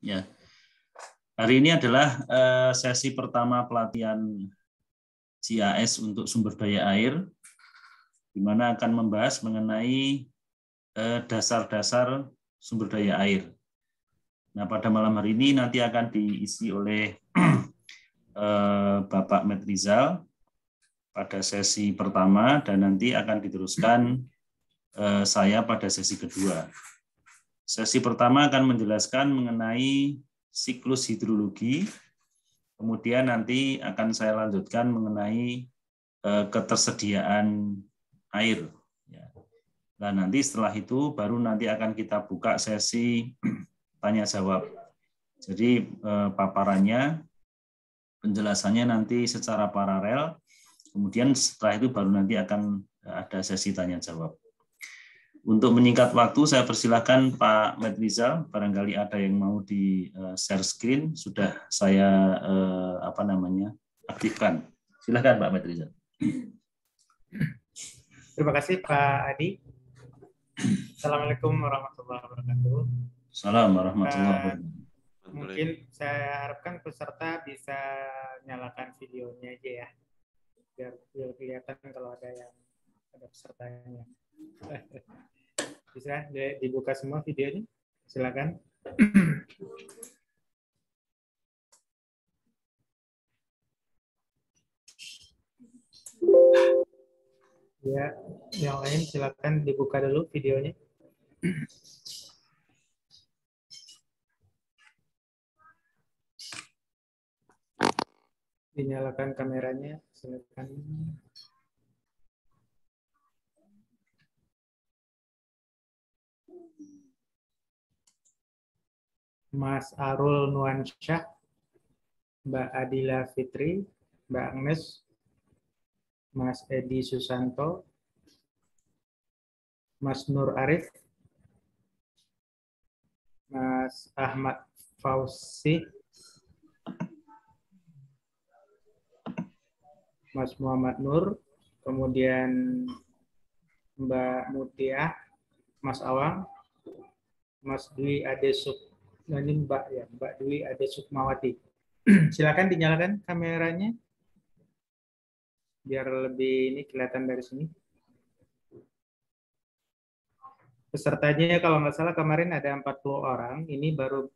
Ya, hari ini adalah sesi pertama pelatihan GIS untuk sumber daya air, di mana akan membahas mengenai dasar-dasar sumber daya air. Nah, pada malam hari ini nanti akan diisi oleh Bapak Metrizal pada sesi pertama, dan nanti akan diteruskan saya pada sesi kedua. Sesi pertama akan menjelaskan mengenai siklus hidrologi, kemudian nanti akan saya lanjutkan mengenai ketersediaan air. Nah, nanti setelah itu baru nanti akan kita buka sesi tanya jawab. Jadi paparannya, penjelasannya nanti secara paralel, kemudian setelah itu baru nanti akan ada sesi tanya jawab. Untuk menyingkat waktu, saya persilakan Pak Metrizal, barangkali ada yang mau di share screen, sudah saya aktifkan. Silakan Pak Metrizal. Terima kasih Pak Adi. Assalamualaikum warahmatullahi wabarakatuh. Assalamualaikum warahmatullahi wabarakatuh. Mungkin saya harapkan peserta bisa nyalakan videonya aja ya, biar kelihatan kalau ada pesertanya. Bisa dibuka semua videonya, silakan. Ya, yang lain silakan dibuka dulu videonya. Dinyalakan kameranya, silakan. Mas Arul Nuansyah, Mbak Adila Fitri, Mbak Agnes, Mas Edi Susanto, Mas Nur Arif, Mas Ahmad Fauzi, Mas Muhammad Nur, kemudian Mbak Mutia, Mas Awang, Mas Dwi Adesuk, ini Mbak Dwi Adesukmawati. Silakan dinyalakan kameranya biar lebih ini kelihatan dari sini. Pesertanya kalau nggak salah kemarin ada 40 orang, ini baru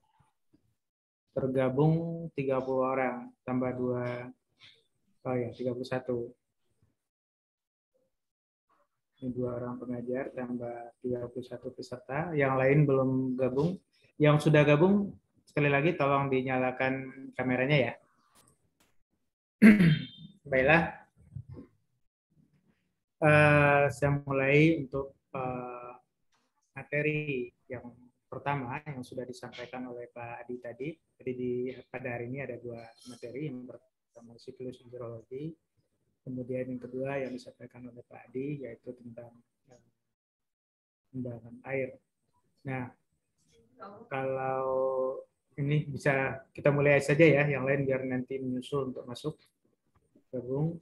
tergabung 30 orang, tambah 31. Ini 2 orang pengajar, tambah 31 peserta, yang lain belum gabung. Yang sudah gabung, sekali lagi tolong dinyalakan kameranya ya. Baiklah, saya mulai untuk materi yang pertama yang sudah disampaikan oleh Pak Adi tadi. Jadi pada hari ini ada 2 materi. Yang pertama siklus hidrologi, kemudian yang kedua yang disampaikan oleh Pak Adi yaitu tentang pengembangan air. Nah, kalau ini bisa kita mulai saja ya, yang lain biar nanti menyusul untuk masuk gabung.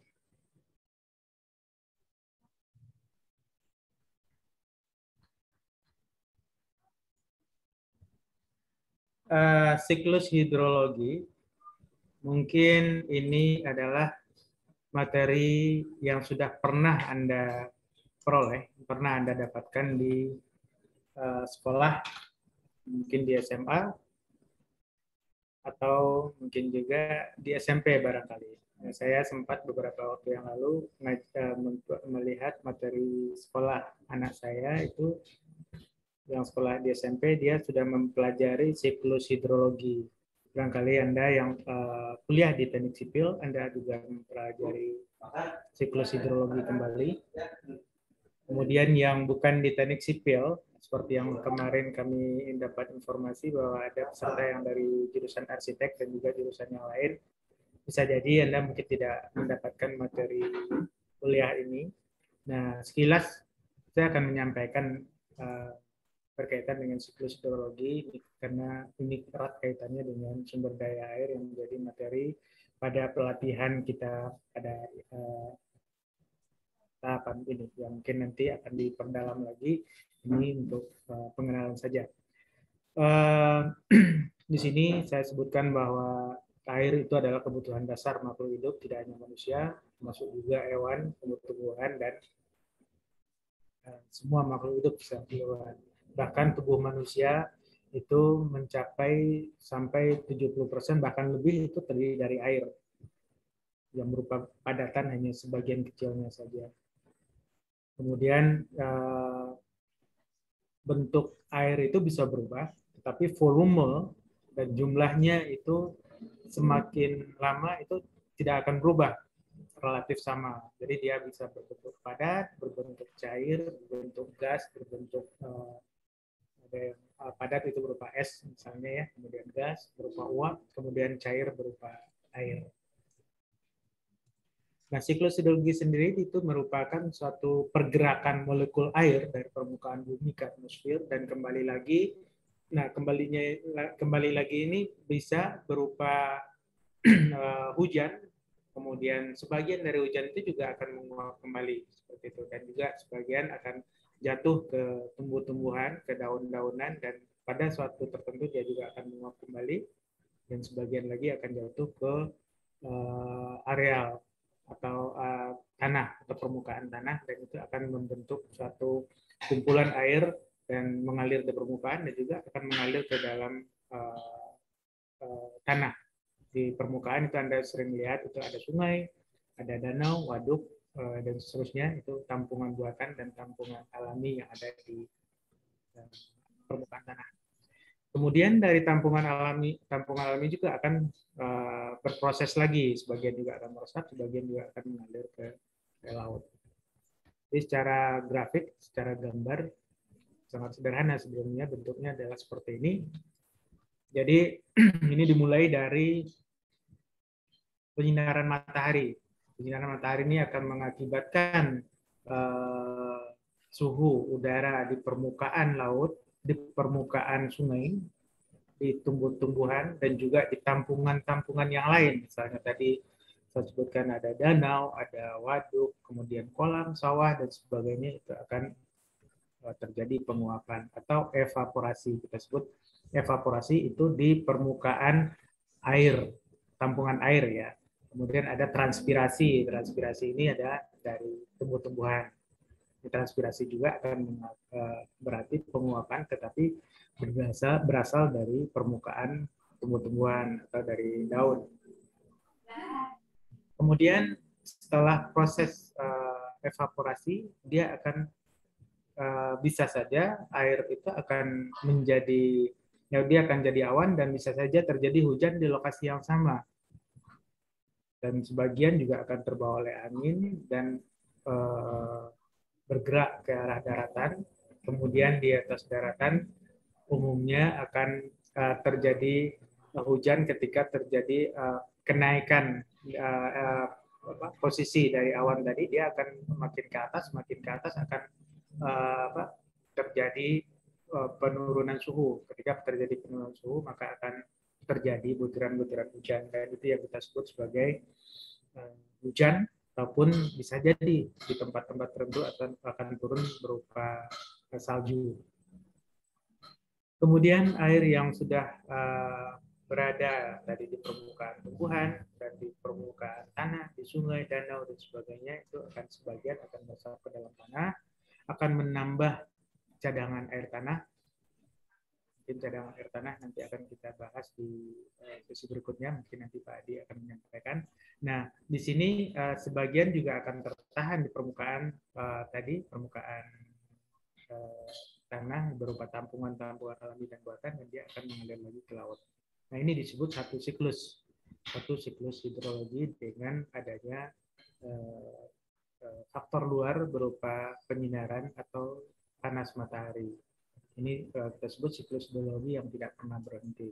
Siklus hidrologi, mungkin ini adalah materi yang sudah pernah Anda peroleh, pernah Anda dapatkan di sekolah, mungkin di SMA, atau mungkin juga di SMP barangkali. Nah, saya sempat beberapa waktu yang lalu melihat materi sekolah anak saya itu, yang sekolah di SMP, dia sudah mempelajari siklus hidrologi. Barangkali Anda yang kuliah di teknik sipil, Anda juga mempelajari siklus hidrologi kembali. Kemudian yang bukan di teknik sipil, seperti yang kemarin kami dapat informasi bahwa ada peserta yang dari jurusan arsitek dan juga jurusan yang lain, bisa jadi Anda mungkin tidak mendapatkan materi kuliah ini. Nah, sekilas saya akan menyampaikan berkaitan dengan siklus hidrologi, karena ini erat kaitannya dengan sumber daya air yang menjadi materi pada pelatihan kita pada tahapan ini, yang mungkin nanti akan diperdalam lagi. Ini untuk pengenalan saja. Di sini saya sebutkan bahwa air itu adalah kebutuhan dasar makhluk hidup, tidak hanya manusia, termasuk juga hewan, tumbuh-tumbuhan, dan semua makhluk hidup bisa hewan. Bahkan tubuh manusia itu mencapai sampai 70% bahkan lebih itu terdiri dari air yang berupa padatan hanya sebagian kecilnya saja. Kemudian bentuk air itu bisa berubah, tetapi volume dan jumlahnya itu semakin lama itu tidak akan berubah, relatif sama. Jadi dia bisa berbentuk padat, berbentuk cair, berbentuk gas, berbentuk ada yang padat itu berupa es misalnya ya, kemudian gas berupa uap, kemudian cair berupa air. Nah, siklus hidrologi sendiri itu merupakan suatu pergerakan molekul air dari permukaan bumi ke atmosfer dan kembali lagi. Nah, kembali lagi ini bisa berupa hujan, kemudian sebagian dari hujan itu juga akan menguap kembali seperti itu, dan juga sebagian akan jatuh ke tumbuh-tumbuhan, ke daun-daunan, dan pada suatu tertentu dia juga akan menguap kembali, dan sebagian lagi akan jatuh ke areal atau tanah atau permukaan tanah, dan itu akan membentuk suatu kumpulan air dan mengalir ke permukaan dan juga akan mengalir ke dalam tanah. Di permukaan itu Anda sering lihat itu ada sungai, ada danau, waduk, dan seterusnya, itu tampungan buatan dan tampungan alami yang ada di permukaan tanah. Kemudian dari tampungan alami juga akan berproses lagi, sebagian juga akan meresap, sebagian juga akan mengalir ke laut. Jadi secara grafik, secara gambar sangat sederhana sebelumnya, bentuknya adalah seperti ini. Jadi ini dimulai dari penyinaran matahari. Penyinaran matahari ini akan mengakibatkan suhu udara di permukaan laut, di permukaan sungai, di tumbuh-tumbuhan, dan juga di tampungan-tampungan yang lain. Misalnya tadi saya sebutkan ada danau, ada waduk, kemudian kolam, sawah, dan sebagainya, itu akan terjadi penguapan atau evaporasi. Kita sebut evaporasi itu di permukaan air, tampungan air ya. Kemudian ada transpirasi. Transpirasi ini ada dari tumbuh-tumbuhan. Transpirasi juga akan berarti penguapan, tetapi berasal dari permukaan tumbuh-tumbuhan atau dari daun. Kemudian setelah proses evaporasi, dia akan bisa saja air itu akan menjadi, ya dia akan jadi awan, dan bisa saja terjadi hujan di lokasi yang sama. Dan sebagian juga akan terbawa oleh angin dan bergerak ke arah daratan. Kemudian di atas daratan umumnya akan terjadi hujan ketika terjadi kenaikan posisi dari awan tadi. Dia akan makin ke atas akan terjadi penurunan suhu. Ketika terjadi penurunan suhu, maka akan terjadi butiran-butiran hujan, dan itu yang kita sebut sebagai hujan, ataupun bisa jadi di tempat-tempat tertentu akan turun berupa salju. Kemudian air yang sudah berada tadi di permukaan tumbuhan dan di permukaan tanah, di sungai, danau, dan sebagainya, itu akan sebagian akan masuk ke dalam tanah, akan menambah cadangan air tanah. Mungkin cadangan air tanah nanti akan kita bahas di sesi berikutnya, mungkin nanti Pak Adi akan menyampaikan. Nah, di sini sebagian juga akan tertahan di permukaan tadi, permukaan tanah berupa tampungan-tampungan alami dan buatan, dan dia akan mengalir lagi ke laut. Nah, ini disebut satu siklus hidrologi dengan adanya faktor luar berupa penyinaran atau panas matahari. Ini tersebut siklus hidrologi yang tidak pernah berhenti.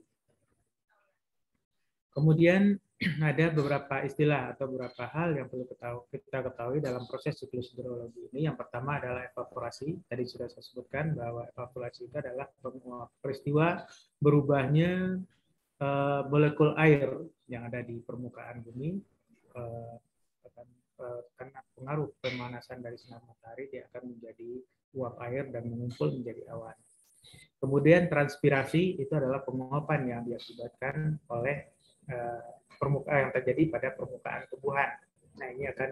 Kemudian ada beberapa istilah atau beberapa hal yang perlu kita ketahui dalam proses siklus hidrologi ini. Yang pertama adalah evaporasi. Tadi sudah saya sebutkan bahwa evaporasi itu adalah peristiwa berubahnya molekul air yang ada di permukaan bumi karena pengaruh pemanasan dari sinar matahari, dia akan menjadi uap air dan mengumpul menjadi awan. Kemudian transpirasi itu adalah penguapan yang diakibatkan oleh permukaan yang terjadi pada permukaan tumbuhan. Nah, ini akan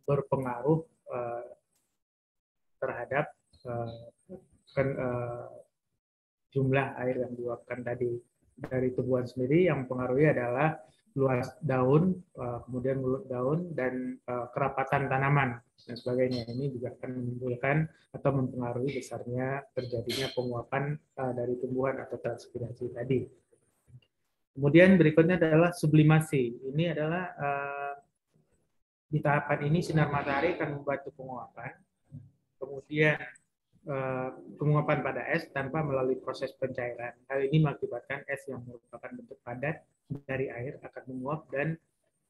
berpengaruh terhadap jumlah air yang diuapkan tadi. Dari tumbuhan sendiri yang mempengaruhi adalah luas daun, kemudian mulut daun, dan kerapatan tanaman dan sebagainya. Ini juga akan menimbulkan atau mempengaruhi besarnya terjadinya penguapan dari tumbuhan atau transpirasi tadi. Kemudian berikutnya adalah sublimasi. Ini adalah di tahapan ini sinar matahari akan membantu penguapan. Kemudian penguapan pada es tanpa melalui proses pencairan. Hal ini mengakibatkan es yang merupakan bentuk padat dari air akan menguap dan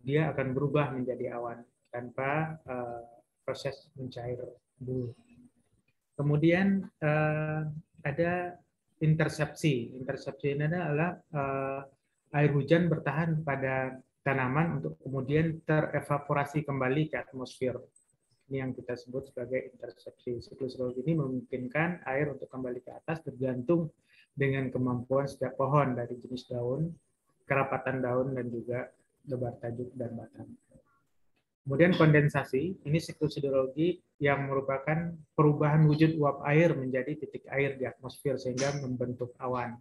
dia akan berubah menjadi awan tanpa proses mencair dulu. Kemudian ada intersepsi. Intersepsi ini adalah air hujan bertahan pada tanaman untuk kemudian terevaporasi kembali ke atmosfer. Ini yang kita sebut sebagai intersepsi. Siklus hidrologi ini memungkinkan air untuk kembali ke atas tergantung dengan kemampuan setiap pohon dari jenis daun, kerapatan daun, dan juga lebar tajuk dan batang. Kemudian kondensasi, ini siklus hidrologi yang merupakan perubahan wujud uap air menjadi titik air di atmosfer sehingga membentuk awan.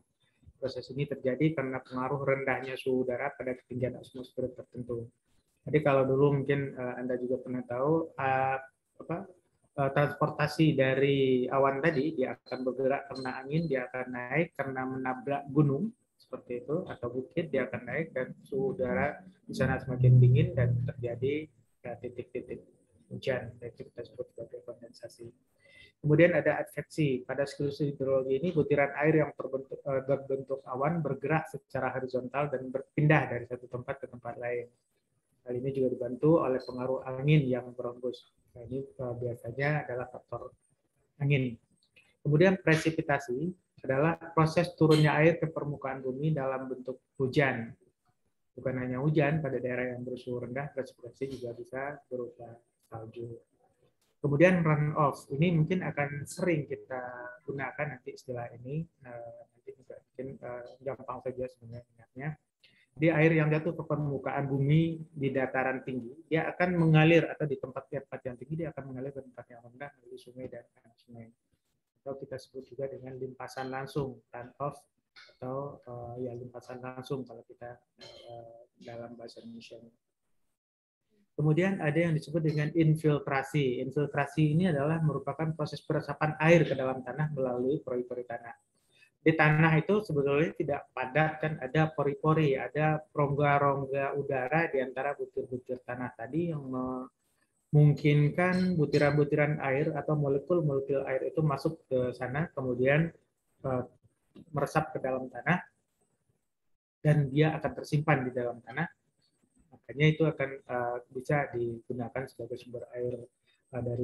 Proses ini terjadi karena pengaruh rendahnya suhu udara pada ketinggian atmosfer tertentu. Jadi kalau dulu mungkin Anda juga pernah tahu transportasi dari awan tadi, dia akan bergerak karena angin, dia akan naik karena menabrak gunung seperti itu atau bukit, dia akan naik dan suhu udara di sana semakin dingin dan terjadi titik-titik hujan, itu kita sebut sebagai kondensasi. Kemudian ada adveksi. Pada siklus hidrologi ini butiran air yang berbentuk awan bergerak secara horizontal dan berpindah dari satu tempat ke tempat lain. Hal ini juga dibantu oleh pengaruh angin yang berembus. Nah, ini biasanya adalah faktor angin. Kemudian presipitasi adalah proses turunnya air ke permukaan bumi dalam bentuk hujan. Bukan hanya hujan, pada daerah yang bersuhu rendah, presipitasi juga bisa berupa salju. Kemudian runoff, ini mungkin akan sering kita gunakan nanti istilah ini. Nanti juga mungkin gampang saja sebenarnya ingatnya. Di air yang jatuh ke permukaan bumi di dataran tinggi, dia akan mengalir atau di tempat-tempat yang tinggi dia akan mengalir ke tempat yang rendah melalui sungai dan anak sungai. Atau kita sebut juga dengan limpasan langsung, runoff atau limpasan langsung kalau kita dalam bahasa Indonesia. Kemudian ada yang disebut dengan infiltrasi. Infiltrasi ini adalah merupakan proses peresapan air ke dalam tanah melalui pori-pori tanah. Di tanah itu sebetulnya tidak padat, kan ada pori-pori, ada rongga-rongga udara di antara butir-butir tanah tadi yang memungkinkan butiran-butiran air atau molekul-molekul air itu masuk ke sana, kemudian meresap ke dalam tanah, dan dia akan tersimpan di dalam tanah. Makanya itu akan bisa digunakan sebagai sumber air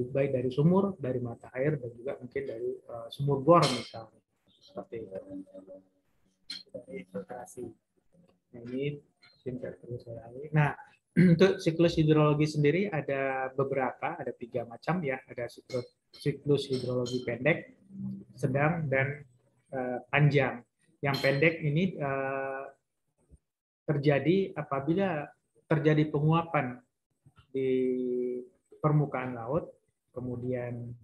baik dari sumur, dari mata air, dan juga mungkin dari sumur bor misalnya. Seperti itu. Infiltrasi. Nah, ini mungkin perlu saya alih. Nah, untuk siklus hidrologi sendiri ada beberapa, ada 3 macam ya. Ada siklus hidrologi pendek, sedang, dan panjang. Yang pendek ini terjadi apabila terjadi penguapan di permukaan laut, kemudian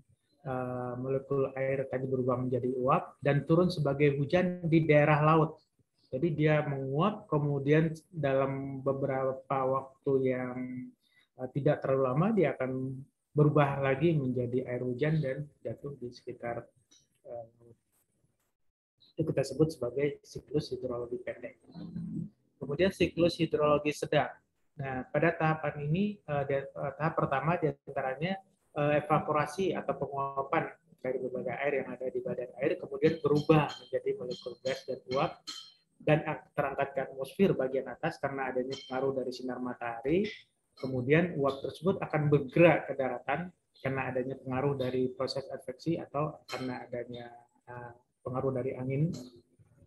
molekul air tadi berubah menjadi uap dan turun sebagai hujan di daerah laut. Jadi dia menguap, kemudian dalam beberapa waktu yang tidak terlalu lama dia akan berubah lagi menjadi air hujan dan jatuh di sekitar itu kita sebut sebagai siklus hidrologi pendek. Kemudian siklus hidrologi sedang. Nah, pada tahapan ini tahap pertama diantaranya evaporasi atau penguapan dari berbagai air yang ada di badan air kemudian berubah menjadi molekul gas dan uap dan terangkat ke atmosfer bagian atas karena adanya pengaruh dari sinar matahari. Kemudian uap tersebut akan bergerak ke daratan karena adanya pengaruh dari proses adveksi atau karena adanya pengaruh dari angin.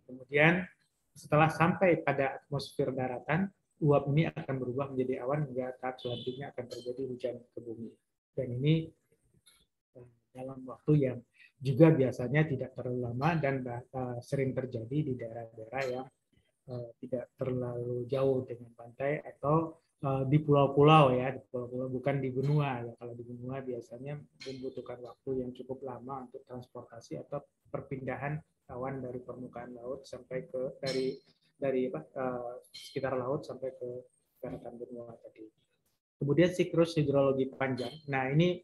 Kemudian setelah sampai pada atmosfer daratan, uap ini akan berubah menjadi awan hingga tahap selanjutnya akan terjadi hujan ke bumi. Dan ini dalam waktu yang juga biasanya tidak terlalu lama dan sering terjadi di daerah-daerah yang tidak terlalu jauh dengan pantai atau di pulau-pulau ya, di pulau-pulau bukan di benua ya. Kalau di benua biasanya membutuhkan waktu yang cukup lama untuk transportasi atau perpindahan awan dari permukaan laut sampai ke dari sekitar laut sampai ke daratan benua tadi. Kemudian siklus hidrologi panjang. Nah, ini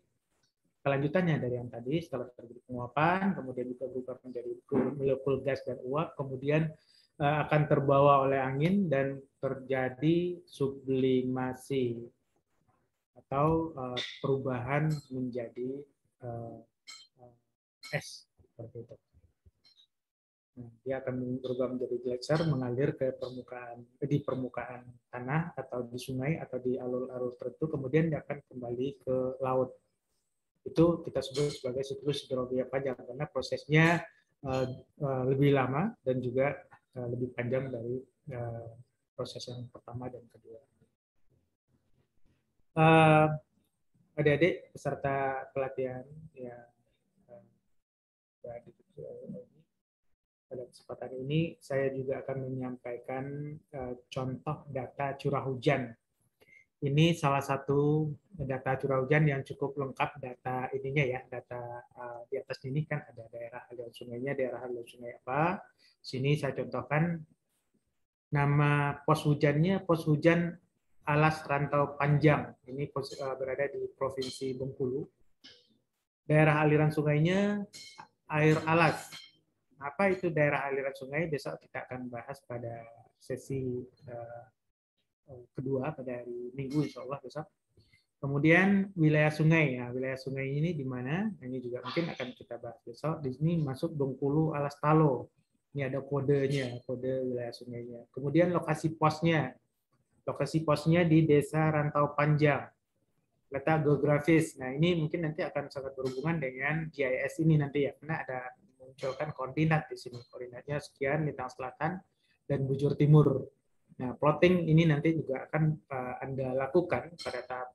kelanjutannya dari yang tadi, setelah terjadi penguapan, kemudian juga berubah menjadi molekul gas dan uap, kemudian akan terbawa oleh angin dan terjadi sublimasi atau perubahan menjadi es seperti itu. Nah, dia akan berubah menjadi gletser, mengalir ke permukaan tanah atau di sungai atau di alur-alur tertentu, kemudian dia akan kembali ke laut. Itu kita sebut sebagai siklus hidrologi panjang karena prosesnya lebih lama dan juga lebih panjang dari proses yang pertama dan kedua. Adik-adik peserta pelatihan yang pada kesempatan ini saya juga akan menyampaikan contoh data curah hujan. Ini salah satu data curah hujan yang cukup lengkap data ininya ya, data di atas ini kan ada daerah aliran sungainya, daerah aliran sungai apa. Sini saya contohkan nama pos hujannya, pos hujan Alas Rantau Panjang. Ini berada di Provinsi Bengkulu. Daerah aliran sungainya air alas. Apa itu daerah aliran sungai? Besok kita akan bahas pada sesi kedua pada hari Minggu, insya Allah besok. Kemudian wilayah sungai. Nah, wilayah sungai ini di mana? Ini juga mungkin akan kita bahas besok. Di sini masuk Bengkulu Alas Talo. Ini ada kodenya, kode wilayah sungainya. Kemudian lokasi posnya. Lokasi posnya di Desa Rantau Panjang. Letak geografis. Nah, ini mungkin nanti akan sangat berhubungan dengan GIS ini nanti ya, karena ada munculkan koordinat di sini. Koordinatnya sekian, lintang selatan dan bujur timur. Nah, plotting ini nanti juga akan Anda lakukan pada tahap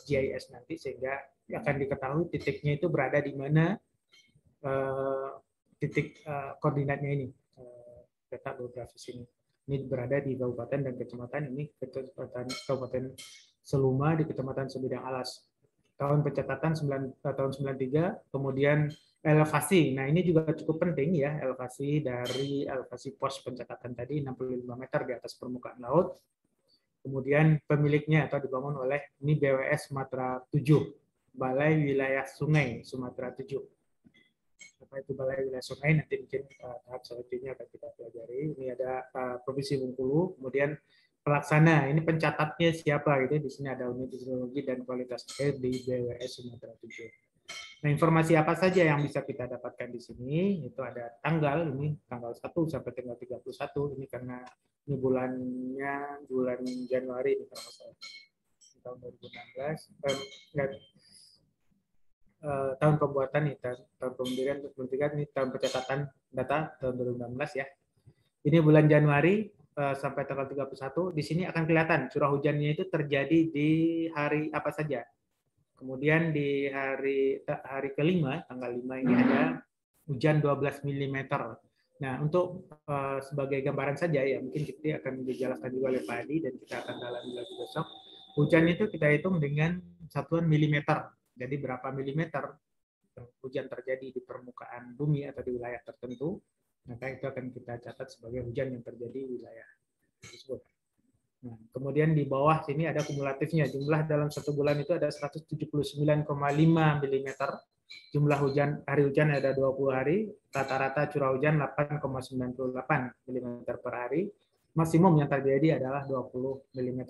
GIS nanti sehingga akan diketahui titiknya itu berada di mana titik koordinatnya ini, letak geografis ini. Ini berada di kabupaten dan kecamatan, ini Kabupaten Seluma di Kecamatan Sebidang Alas. Tahun pencatatan tahun 93, kemudian elevasi. Nah, ini juga cukup penting ya, elevasi dari elevasi pos pencatatan tadi 65 meter di atas permukaan laut. Kemudian pemiliknya atau dibangun oleh ini BWS Sumatera 7, Balai Wilayah Sungai Sumatera 7. Apa itu Balai Wilayah Sungai? Nanti mungkin tahap selanjutnya akan kita pelajari. Ini ada Provinsi Bengkulu, kemudian pelaksana, ini pencatatnya siapa gitu. Di sini ada unit hidrologi dan kualitas air di BWS Sumatera 7. Nah, informasi apa saja yang bisa kita dapatkan di sini? Itu ada tanggal, ini tanggal 1 sampai tanggal 31, ini karena ini bulannya bulan Januari ini kalau saya tahun 2016 tahun pembuatan nih, tahun pemberian ini tahun pencatatan data tahun 2016 ya. Ini bulan Januari sampai tanggal 31, di sini akan kelihatan curah hujannya itu terjadi di hari apa saja. Kemudian di hari kelima, tanggal 5 ini ada hujan 12 mm. Nah, untuk sebagai gambaran saja ya, mungkin kita akan dijelaskan juga oleh Pak Adi dan kita akan dalami lagi besok. Hujan itu kita hitung dengan satuan milimeter. Jadi berapa milimeter hujan terjadi di permukaan bumi atau di wilayah tertentu, maka itu akan kita catat sebagai hujan yang terjadi di wilayah tersebut. Nah, kemudian di bawah sini ada kumulatifnya. Jumlah dalam satu bulan itu ada 179,5 mm. Jumlah hujan hari hujan ada 20 hari. Rata-rata curah hujan 8,98 mm per hari. Maksimum yang terjadi adalah 20 mm.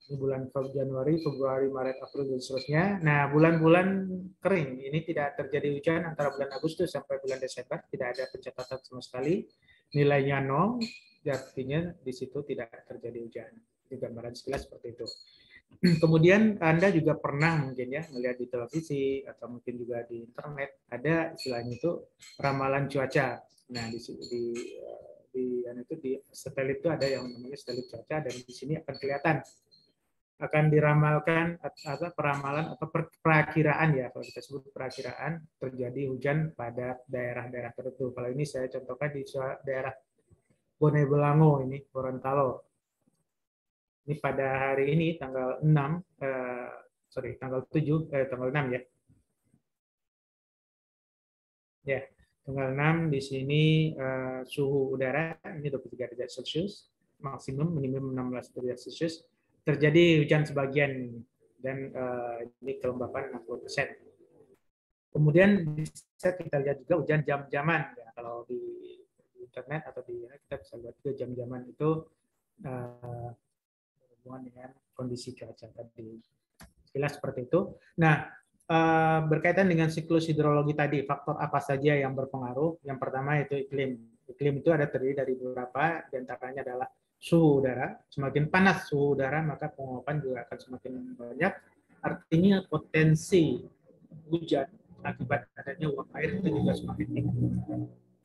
Di bulan Januari, Februari, Maret, April, dan seterusnya. Nah, bulan-bulan kering ini tidak terjadi hujan antara bulan Agustus sampai bulan Desember. Tidak ada pencatatan sama sekali. Nilainya 0. Artinya di situ tidak terjadi hujan. Di gambaran sekilas seperti itu. Kemudian Anda juga pernah mungkin ya melihat di televisi atau mungkin juga di internet ada istilahnya itu ramalan cuaca. Nah di satelit itu ada yang namanya satelit cuaca dan di sini akan kelihatan akan diramalkan atau peramalan atau perakiraan ya, kalau kita sebut perakiraan terjadi hujan pada daerah-daerah tertentu. Kalau ini saya contohkan di daerah Bone Bolango ini, Gorontalo. Ini pada hari ini tanggal 6, tanggal 7, tanggal 6 ya. Ya, tanggal 6 di sini suhu udara ini 23 derajat Celcius, maksimum minimum 16 derajat Celcius. Terjadi hujan sebagian dan ini kelembapan 60%. Kemudian bisa kita lihat juga hujan jam-jaman ya, kalau di internet atau di kita bisa lihat juga jam-jaman itu berhubungan dengan kondisi cuaca tadi. Jelas seperti itu. Nah, berkaitan dengan siklus hidrologi tadi, faktor apa saja yang berpengaruh? Yang pertama itu iklim. Iklim itu ada terdiri dari beberapa, di antaranya adalah suhu udara. Semakin panas suhu udara, maka penguapan juga akan semakin banyak. Artinya potensi hujan akibat adanya uap air itu juga semakin tinggi.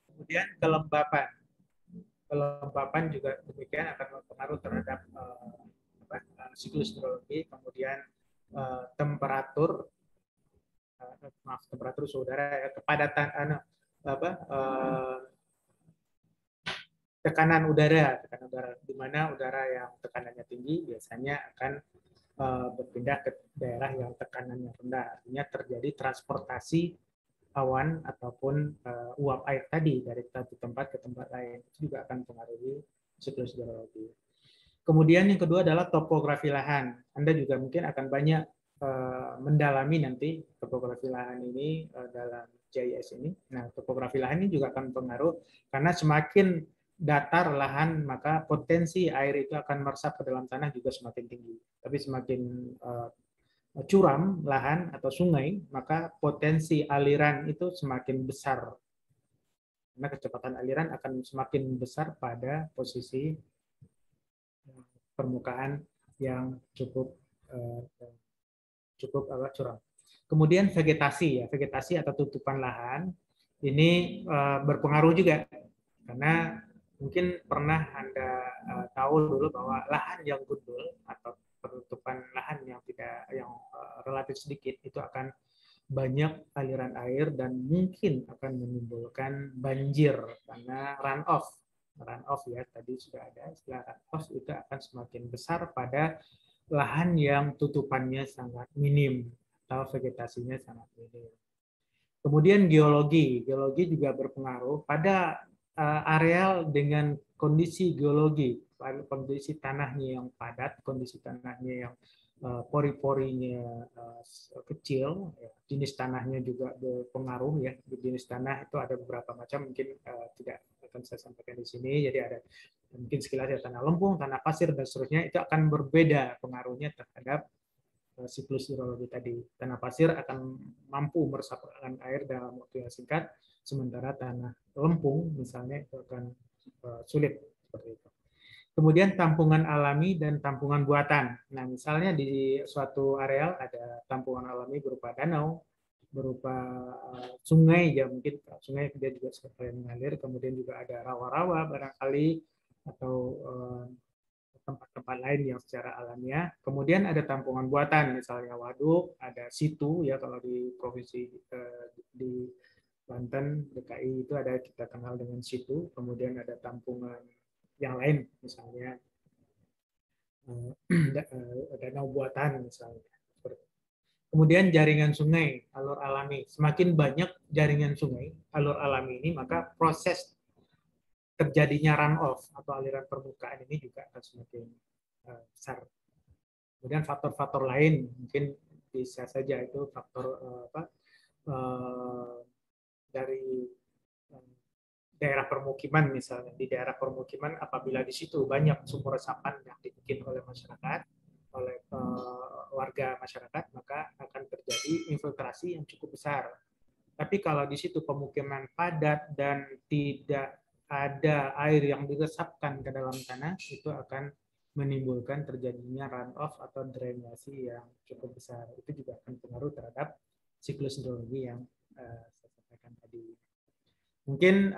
Kemudian kelembapan. Kelembapan juga demikian akan berpengaruh terhadap siklus hidrologi. Kemudian temperatur suhu udara, kepadatan tekanan udara, di mana udara yang tekanannya tinggi biasanya akan berpindah ke daerah yang tekanannya rendah. Artinya terjadi transportasi awan ataupun uap air tadi dari satu tempat ke tempat lain. Itu juga akan mempengaruhi siklus hidrologi. Kemudian yang kedua adalah topografi lahan. Anda juga mungkin akan banyak mendalami nanti topografi lahan ini dalam JIS ini. Nah, topografi lahan ini juga akan mempengaruhi karena semakin datar lahan, maka potensi air itu akan meresap ke dalam tanah juga semakin tinggi. Tapi semakin curam lahan atau sungai, maka potensi aliran itu semakin besar. Karena kecepatan aliran akan semakin besar pada posisi permukaan yang cukup curam. Kemudian vegetasi ya, vegetasi atau tutupan lahan ini berpengaruh juga karena mungkin pernah Anda tahu dulu bahwa lahan yang gundul atau penutupan lahan yang relatif sedikit itu akan banyak aliran air dan mungkin akan menimbulkan banjir karena runoff ya, tadi sudah ada istilah runoff, itu akan semakin besar pada lahan yang tutupannya sangat minim atau vegetasinya sangat minim. Kemudian geologi juga berpengaruh pada areal dengan kondisi geologi, kondisi tanahnya yang padat, kondisi tanahnya yang pori-porinya kecil, jenis tanahnya juga berpengaruh ya. Jenis tanah itu ada beberapa macam, mungkin tidak akan saya sampaikan di sini. Jadi ada mungkin sekilas ya tanah lempung, tanah pasir dan seterusnya, itu akan berbeda pengaruhnya terhadap siklus hidrologi tadi. Tanah pasir akan mampu meresapkan air dalam waktu yang singkat, sementara tanah lempung misalnya itu akan sulit seperti itu. Kemudian tampungan alami dan tampungan buatan. Nah, misalnya di suatu areal ada tampungan alami berupa danau, berupa sungai, ya mungkin sungai dia juga sekalian mengalir, kemudian juga ada rawa-rawa barangkali, atau tempat-tempat lain yang secara alamiah. Kemudian ada tampungan buatan, misalnya waduk, ada situ ya, kalau di provinsi di Banten, DKI itu ada kita kenal dengan situ. Kemudian ada tampungan yang lain, misalnya danau buatan misalnya. Kemudian jaringan sungai, alur alami. Semakin banyak jaringan sungai, alur alami ini, maka proses terjadinya runoff atau aliran permukaan ini juga akan semakin besar. Kemudian faktor-faktor lain mungkin bisa saja itu faktor dari daerah permukiman, misalnya di daerah permukiman apabila di situ banyak sumur resapan yang dibikin oleh masyarakat, oleh warga masyarakat, maka akan terjadi infiltrasi yang cukup besar. Tapi kalau di situ pemukiman padat dan tidak ada air yang diresapkan ke dalam tanah, itu akan menimbulkan terjadinya runoff atau drainasi yang cukup besar. Itu juga akan pengaruh terhadap siklus hidrologi yang saya sampaikan tadi. Mungkin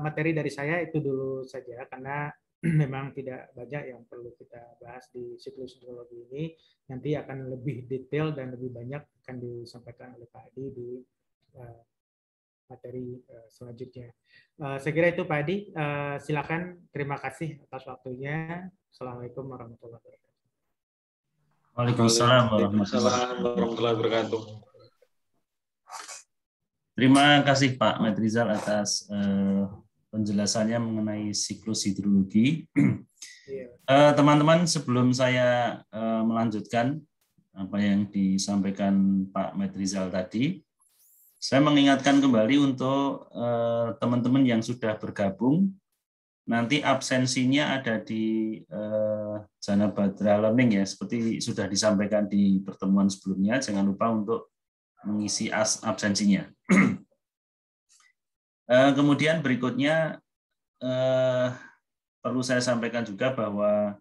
materi dari saya itu dulu saja, karena memang tidak banyak yang perlu kita bahas di siklus hidrologi ini. Nanti akan lebih detail dan lebih banyak akan disampaikan oleh Pak Adi di materi selanjutnya. Saya kira itu Pak Adi. Silakan, terima kasih atas waktunya. Assalamualaikum warahmatullahi wabarakatuh. Waalaikumsalam warahmatullahi wabarakatuh. Terima kasih Pak Medrizal atas penjelasannya mengenai siklus hidrologi. Teman-teman, sebelum saya melanjutkan apa yang disampaikan Pak Medrizal tadi, saya mengingatkan kembali untuk teman-teman yang sudah bergabung, nanti absensinya ada di Jana Badra Learning ya, seperti sudah disampaikan di pertemuan sebelumnya. Jangan lupa untuk mengisi absensinya. Kemudian berikutnya perlu saya sampaikan juga bahwa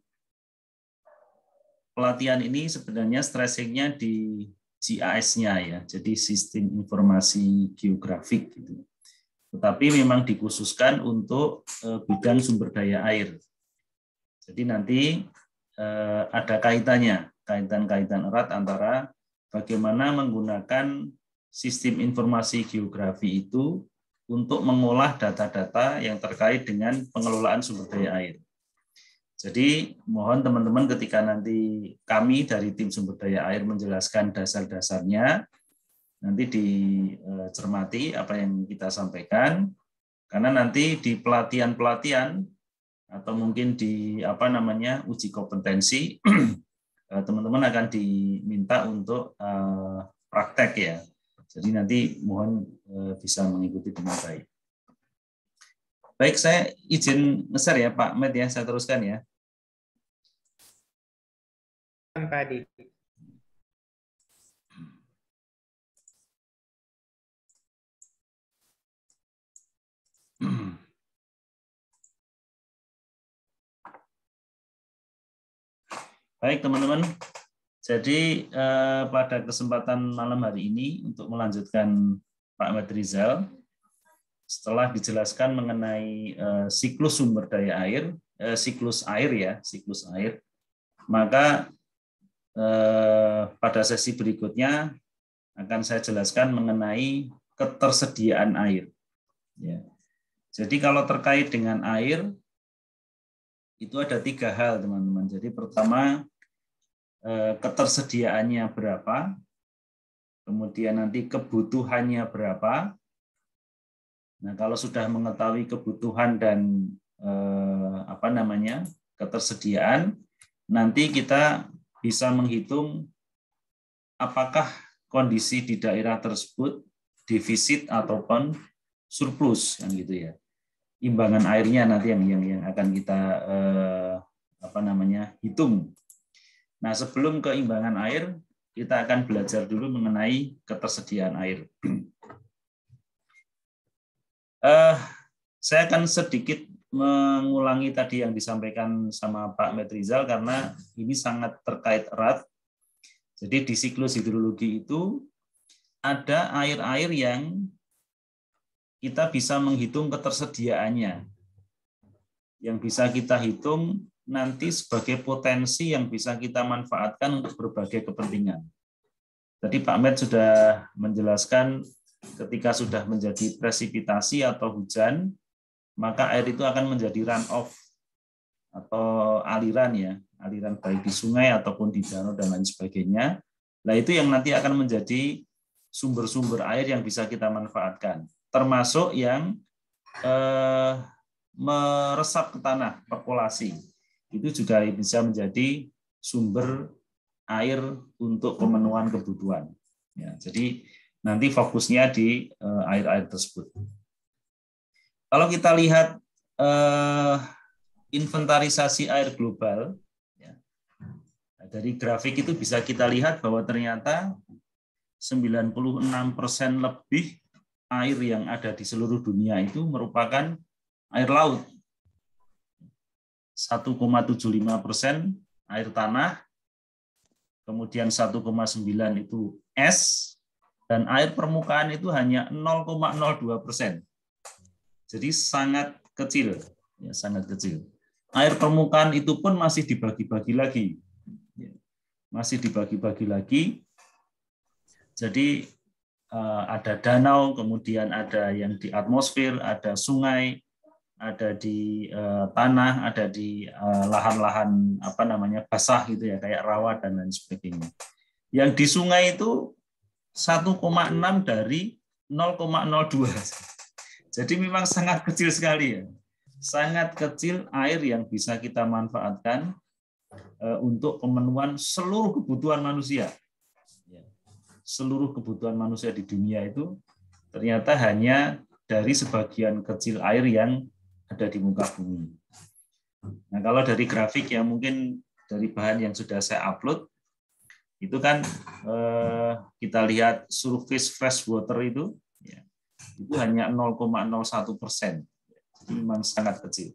pelatihan ini sebenarnya stressingnya di GIS-nya ya, jadi sistem informasi geografik gitu. Tetapi memang dikhususkan untuk bidang sumber daya air. Jadi nanti ada kaitan-kaitan erat antara bagaimana menggunakan sistem informasi geografi itu untuk mengolah data-data yang terkait dengan pengelolaan sumber daya air. Jadi mohon teman-teman ketika nanti kami dari tim sumber daya air menjelaskan dasar-dasarnya, nanti dicermati apa yang kita sampaikan, karena nanti di pelatihan-pelatihan atau mungkin di uji kompetensi, teman-teman akan diminta untuk praktek ya. Jadi nanti mohon bisa mengikuti dengan baik. Baik, saya izin nge-share ya Pak Med ya, saya teruskan ya. Tadi. Baik teman-teman, jadi pada kesempatan malam hari ini untuk melanjutkan Pak Medrizal, setelah dijelaskan mengenai siklus sumber daya air, siklus air, maka pada sesi berikutnya akan saya jelaskan mengenai ketersediaan air. Ya. Jadi kalau terkait dengan air, itu ada 3 hal teman-teman. Jadi pertama, ketersediaannya berapa, kemudian nanti kebutuhannya berapa. Nah, kalau sudah mengetahui kebutuhan dan ketersediaan, nanti kita bisa menghitung apakah kondisi di daerah tersebut defisit ataupun surplus, kan gitu ya. Imbangan airnya nanti yang akan kita hitung. Nah, sebelum ke imbangan air, kita akan belajar dulu mengenai ketersediaan air. Saya akan sedikit mengulangi tadi yang disampaikan sama Pak Medrizal karena ini sangat terkait erat. Jadi di siklus hidrologi itu ada air-air yang kita bisa menghitung ketersediaannya. Yang bisa kita hitung nanti sebagai potensi yang bisa kita manfaatkan untuk berbagai kepentingan. Tadi Pak Med sudah menjelaskan ketika sudah menjadi presipitasi atau hujan, maka air itu akan menjadi run-off atau aliran ya, aliran baik di sungai ataupun di danau dan lain sebagainya. Nah, itu yang nanti akan menjadi sumber-sumber air yang bisa kita manfaatkan, termasuk yang meresap ke tanah, perkolasi. Itu juga bisa menjadi sumber air untuk pemenuhan kebutuhan. Ya, jadi nanti fokusnya di air-air tersebut. Kalau kita lihat inventarisasi air global, ya, dari grafik itu bisa kita lihat bahwa ternyata 96% lebih air yang ada di seluruh dunia itu merupakan air laut. 1,75% air tanah, kemudian 1,9 itu es, dan air permukaan itu hanya 0,02%. Jadi sangat kecil, ya sangat kecil. air permukaan itu pun masih dibagi-bagi lagi. Masih dibagi-bagi lagi. Jadi ada danau, kemudian ada yang di atmosfer, ada sungai, ada di tanah, ada di lahan-lahan basah gitu ya, kayak rawa dan lain sebagainya. Yang di sungai itu 1,6 dari 0,02. Jadi memang sangat kecil sekali ya. Sangat kecil air yang bisa kita manfaatkan untuk pemenuhan seluruh kebutuhan manusia. Seluruh kebutuhan manusia di dunia itu ternyata hanya dari sebagian kecil air yang ada di muka bumi. Nah, kalau dari grafik yang mungkin dari bahan yang sudah saya upload, itu kan kita lihat surface fresh water itu hanya 0,01%. Jadi memang sangat kecil.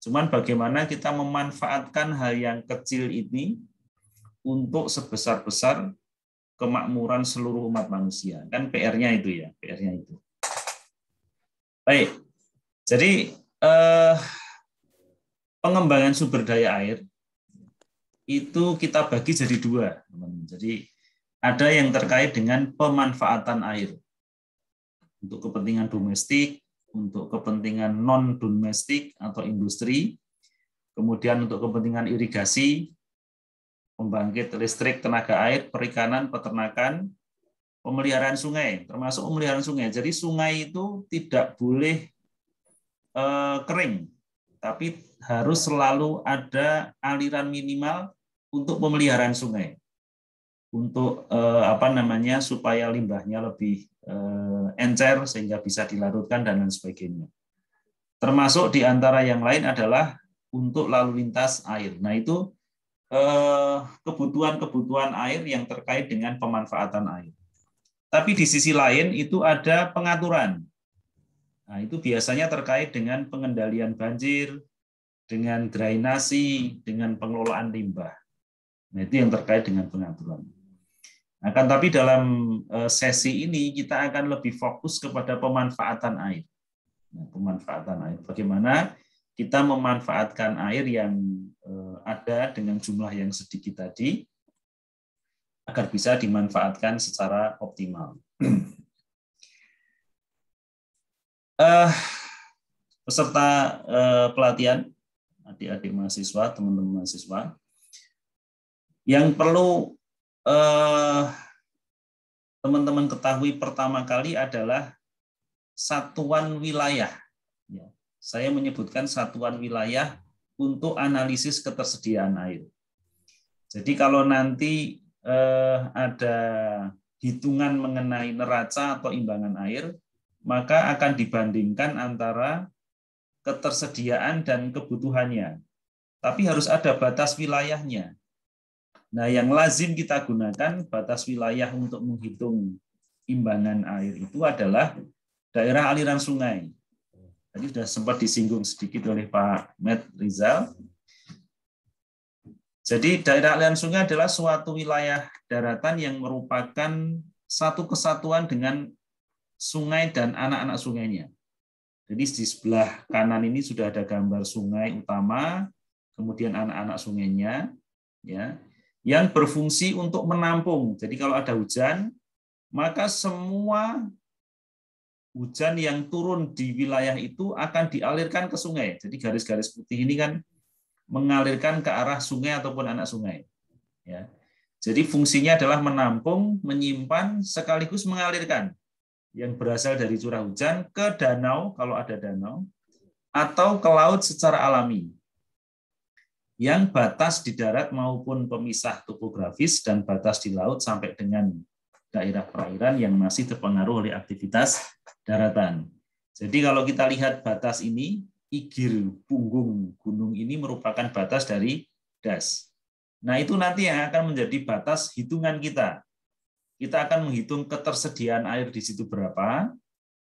Cuman bagaimana kita memanfaatkan hal yang kecil ini untuk sebesar-besar kemakmuran seluruh umat manusia. Kan PR-nya itu ya, PR-nya itu. Baik, jadi pengembangan sumber daya air itu kita bagi jadi dua. Jadi ada yang terkait dengan pemanfaatan air untuk kepentingan domestik, untuk kepentingan non-domestik atau industri, kemudian untuk kepentingan irigasi, pembangkit listrik, tenaga air, perikanan, peternakan, pemeliharaan sungai, termasuk pemeliharaan sungai. Jadi sungai itu tidak boleh kering, tapi harus selalu ada aliran minimal untuk pemeliharaan sungai, untuk supaya limbahnya lebih encer sehingga bisa dilarutkan dan lain sebagainya. Termasuk di antara yang lain adalah untuk lalu lintas air. Nah itu kebutuhan-kebutuhan air yang terkait dengan pemanfaatan air. Tapi di sisi lain itu ada pengaturan. Nah, itu biasanya terkait dengan pengendalian banjir, dengan drainasi, dengan pengelolaan limbah. Nah, itu yang terkait dengan pengaturan. Akan tapi dalam sesi ini kita akan lebih fokus kepada pemanfaatan air. Nah, pemanfaatan air. Bagaimana kita memanfaatkan air yang ada dengan jumlah yang sedikit tadi agar bisa dimanfaatkan secara optimal. Peserta pelatihan, adik-adik mahasiswa, teman-teman mahasiswa, yang perlu teman-teman ketahui pertama kali adalah satuan wilayah. Saya menyebutkan satuan wilayah untuk analisis ketersediaan air. Jadi kalau nanti ada hitungan mengenai neraca atau imbangan air, maka akan dibandingkan antara ketersediaan dan kebutuhannya. Tapi harus ada batas wilayahnya. Nah, yang lazim kita gunakan batas wilayah untuk menghitung imbangan air itu adalah daerah aliran sungai. Tadi sudah sempat disinggung sedikit oleh Pak Med Rizal. Jadi daerah aliran sungai adalah suatu wilayah daratan yang merupakan satu kesatuan dengan sungai dan anak-anak sungainya. Jadi di sebelah kanan ini sudah ada gambar sungai utama, kemudian anak-anak sungainya, ya, yang berfungsi untuk menampung. Jadi kalau ada hujan, maka semua hujan yang turun di wilayah itu akan dialirkan ke sungai. Jadi garis-garis putih ini kan mengalirkan ke arah sungai ataupun anak sungai. Ya. Jadi fungsinya adalah menampung, menyimpan, sekaligus mengalirkan yang berasal dari curah hujan ke danau, kalau ada danau, atau ke laut secara alami. Yang batas di darat maupun pemisah topografis dan batas di laut sampai dengan daerah perairan yang masih terpengaruh oleh aktivitas daratan. Jadi kalau kita lihat batas ini, igir punggung gunung ini merupakan batas dari das. Nah itu nanti yang akan menjadi batas hitungan kita. Kita akan menghitung ketersediaan air di situ berapa,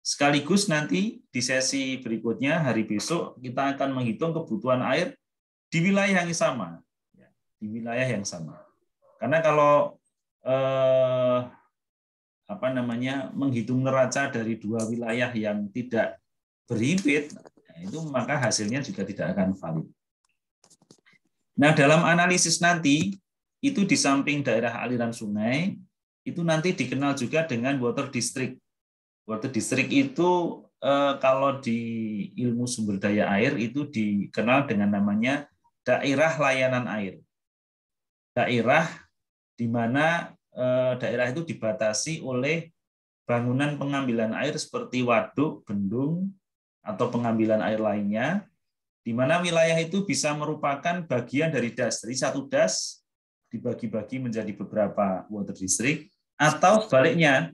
sekaligus nanti di sesi berikutnya, hari besok, kita akan menghitung kebutuhan air di wilayah yang sama. Di wilayah yang sama. Karena kalau menghitung neraca dari dua wilayah yang tidak berhimpit, itu maka hasilnya juga tidak akan valid. Nah, dalam analisis nanti, itu di samping daerah aliran sungai, itu nanti dikenal juga dengan water district. Water district itu kalau di ilmu sumber daya air itu dikenal dengan namanya daerah layanan air. Daerah di mana daerah itu dibatasi oleh bangunan pengambilan air seperti waduk, bendung, atau pengambilan air lainnya, di mana wilayah itu bisa merupakan bagian dari das. Jadi satu das dibagi-bagi menjadi beberapa water district, atau sebaliknya,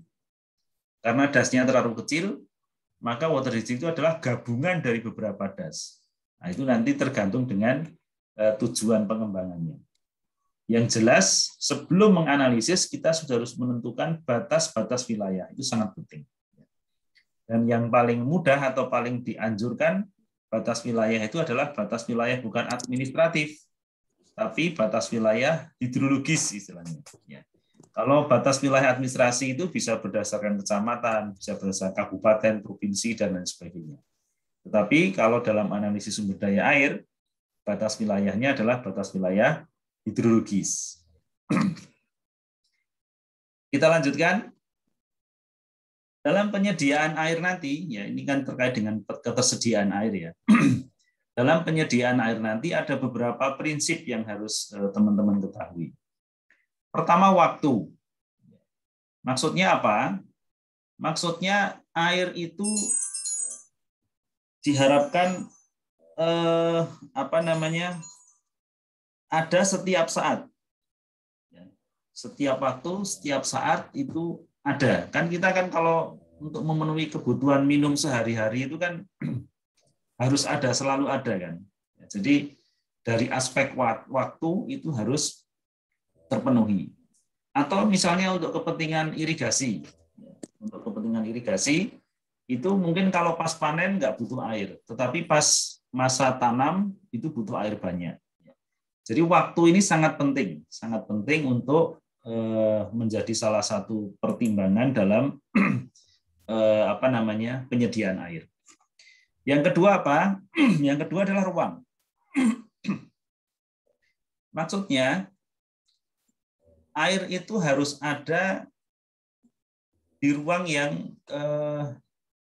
karena dasnya terlalu kecil, maka water district itu adalah gabungan dari beberapa das. Nah, itu nanti tergantung dengan tujuan pengembangannya. Yang jelas, sebelum menganalisis, kita sudah harus menentukan batas-batas wilayah. Itu sangat penting. Dan yang paling mudah atau paling dianjurkan, batas wilayah itu adalah batas wilayah bukan administratif, tapi batas wilayah hidrologis istilahnya. Kalau batas wilayah administrasi itu bisa berdasarkan kecamatan, bisa berdasarkan kabupaten, provinsi, dan lain sebagainya. Tetapi kalau dalam analisis sumber daya air, batas wilayahnya adalah batas wilayah hidrologis. Kita lanjutkan. Dalam penyediaan air nanti, ya ini kan terkait dengan ketersediaan air ya. Dalam penyediaan air nanti ada beberapa prinsip yang harus teman-teman ketahui. Pertama, waktu. Maksudnya apa? Maksudnya air itu diharapkan ada setiap saat. Setiap waktu, setiap saat itu ada. Kan kita kan kalau untuk memenuhi kebutuhan minum sehari-hari itu kan harus ada, selalu ada kan. Jadi dari aspek waktu itu harus terpenuhi. Atau misalnya untuk kepentingan irigasi. Untuk kepentingan irigasi itu mungkin kalau pas panen nggak butuh air, tetapi pas masa tanam itu butuh air banyak. Jadi waktu ini sangat penting untuk menjadi salah satu pertimbangan dalam penyediaan air. Yang kedua apa? Yang kedua adalah ruang. Maksudnya air itu harus ada di ruang yang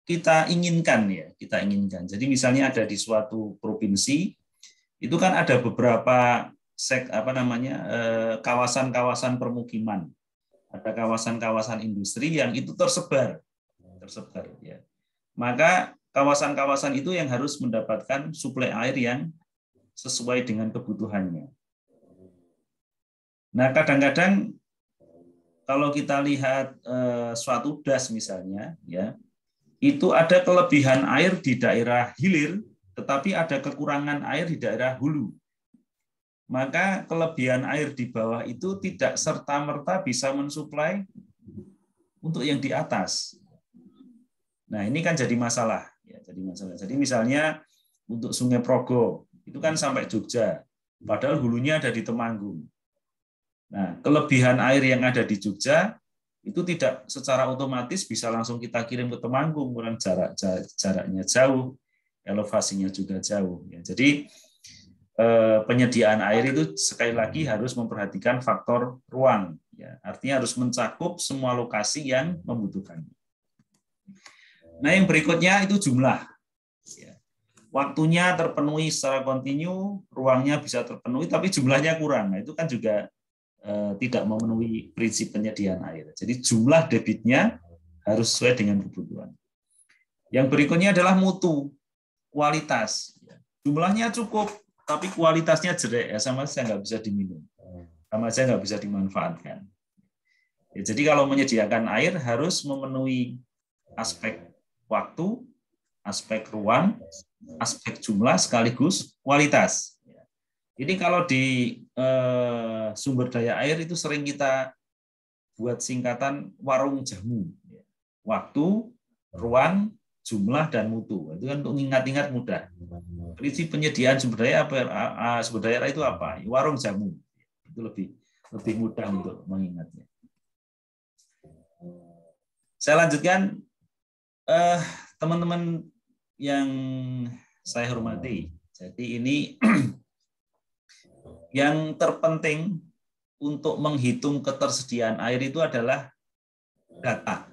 kita inginkan ya, kita inginkan. Jadi misalnya ada di suatu provinsi, itu kan ada beberapa kawasan-kawasan permukiman, ada kawasan-kawasan industri yang itu tersebar ya. Maka kawasan-kawasan itu yang harus mendapatkan suplai air yang sesuai dengan kebutuhannya. Nah, kadang-kadang kalau kita lihat suatu das misalnya, ya, itu ada kelebihan air di daerah hilir, tetapi ada kekurangan air di daerah hulu. Maka kelebihan air di bawah itu tidak serta-merta bisa mensuplai untuk yang di atas. Nah, ini kan jadi masalah. Jadi misalnya untuk Sungai Progo, itu kan sampai Jogja, padahal hulunya ada di Temanggung. Nah, kelebihan air yang ada di Jogja itu tidak secara otomatis bisa langsung kita kirim ke Temanggung, karena jaraknya jauh, elevasinya juga jauh. Jadi penyediaan air itu sekali lagi harus memperhatikan faktor ruang. Ya, artinya harus mencakup semua lokasi yang membutuhkannya. Nah, yang berikutnya itu jumlah. Ya. Waktunya terpenuhi secara kontinu, ruangnya bisa terpenuhi, tapi jumlahnya kurang. Nah, itu kan juga tidak memenuhi prinsip penyediaan air. Jadi jumlah debitnya harus sesuai dengan kebutuhan. Yang berikutnya adalah mutu, kualitas. Jumlahnya cukup, tapi kualitasnya jelek, ya sama saja nggak bisa diminum, sama saja nggak bisa dimanfaatkan. Ya, jadi kalau menyediakan air harus memenuhi aspek waktu, aspek ruang, aspek jumlah sekaligus kualitas. Ini kalau di sumber daya air itu sering kita buat singkatan warung jamu. Waktu, ruang, jumlah, dan mutu. Itu kan untuk ingat-ingat mudah. Prinsip penyediaan sumber daya itu apa? Warung jamu. Itu lebih mudah untuk mengingatnya. Saya lanjutkan, teman-teman yang saya hormati. Jadi ini Yang terpenting untuk menghitung ketersediaan air itu adalah data.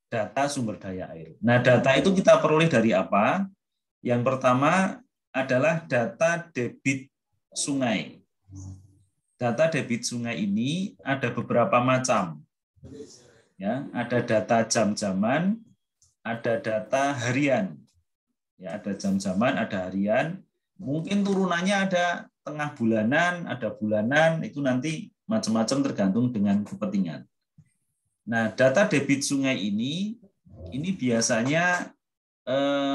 Data sumber daya air. Nah, data itu kita peroleh dari apa? Yang pertama adalah data debit sungai. Data debit sungai ini ada beberapa macam. Ya, ada data jam-jaman, ada data harian. Ya, ada jam-jaman, ada harian. Mungkin turunannya ada tengah bulanan, ada bulanan, itu nanti macam-macam tergantung dengan kepentingan. Nah, data debit sungai ini biasanya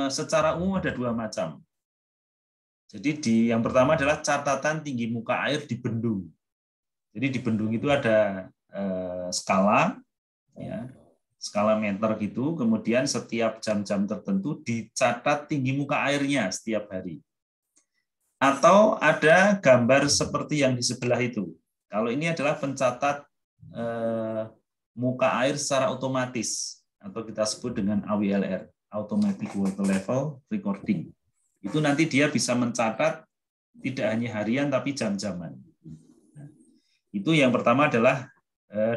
secara umum ada dua macam. Jadi yang pertama adalah catatan tinggi muka air di bendung. Jadi di bendung itu ada skala, ya, skala meter gitu. Kemudian setiap jam-jam tertentu dicatat tinggi muka airnya setiap hari. Atau ada gambar seperti yang di sebelah itu. Kalau ini adalah pencatat muka air secara otomatis atau kita sebut dengan AWLR, Automatic Water Level Recording. Itu nanti dia bisa mencatat tidak hanya harian tapi jam-jaman. Itu yang pertama adalah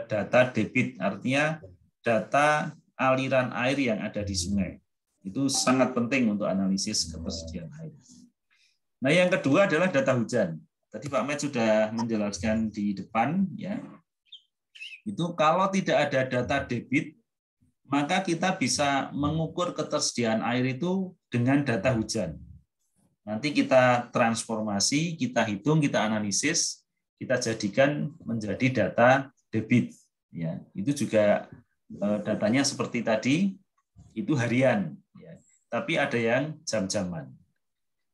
data debit, artinya data aliran air yang ada di sungai. Itu sangat penting untuk analisis ketersediaan air. Nah, yang kedua adalah data hujan. Tadi Pak Med sudah menjelaskan di depan, ya. Itu kalau tidak ada data debit, maka kita bisa mengukur ketersediaan air itu dengan data hujan. Nanti kita transformasi, kita hitung, kita analisis, kita jadikan menjadi data debit. Ya, itu juga datanya seperti tadi, itu harian. Ya. Tapi ada yang jam-jaman.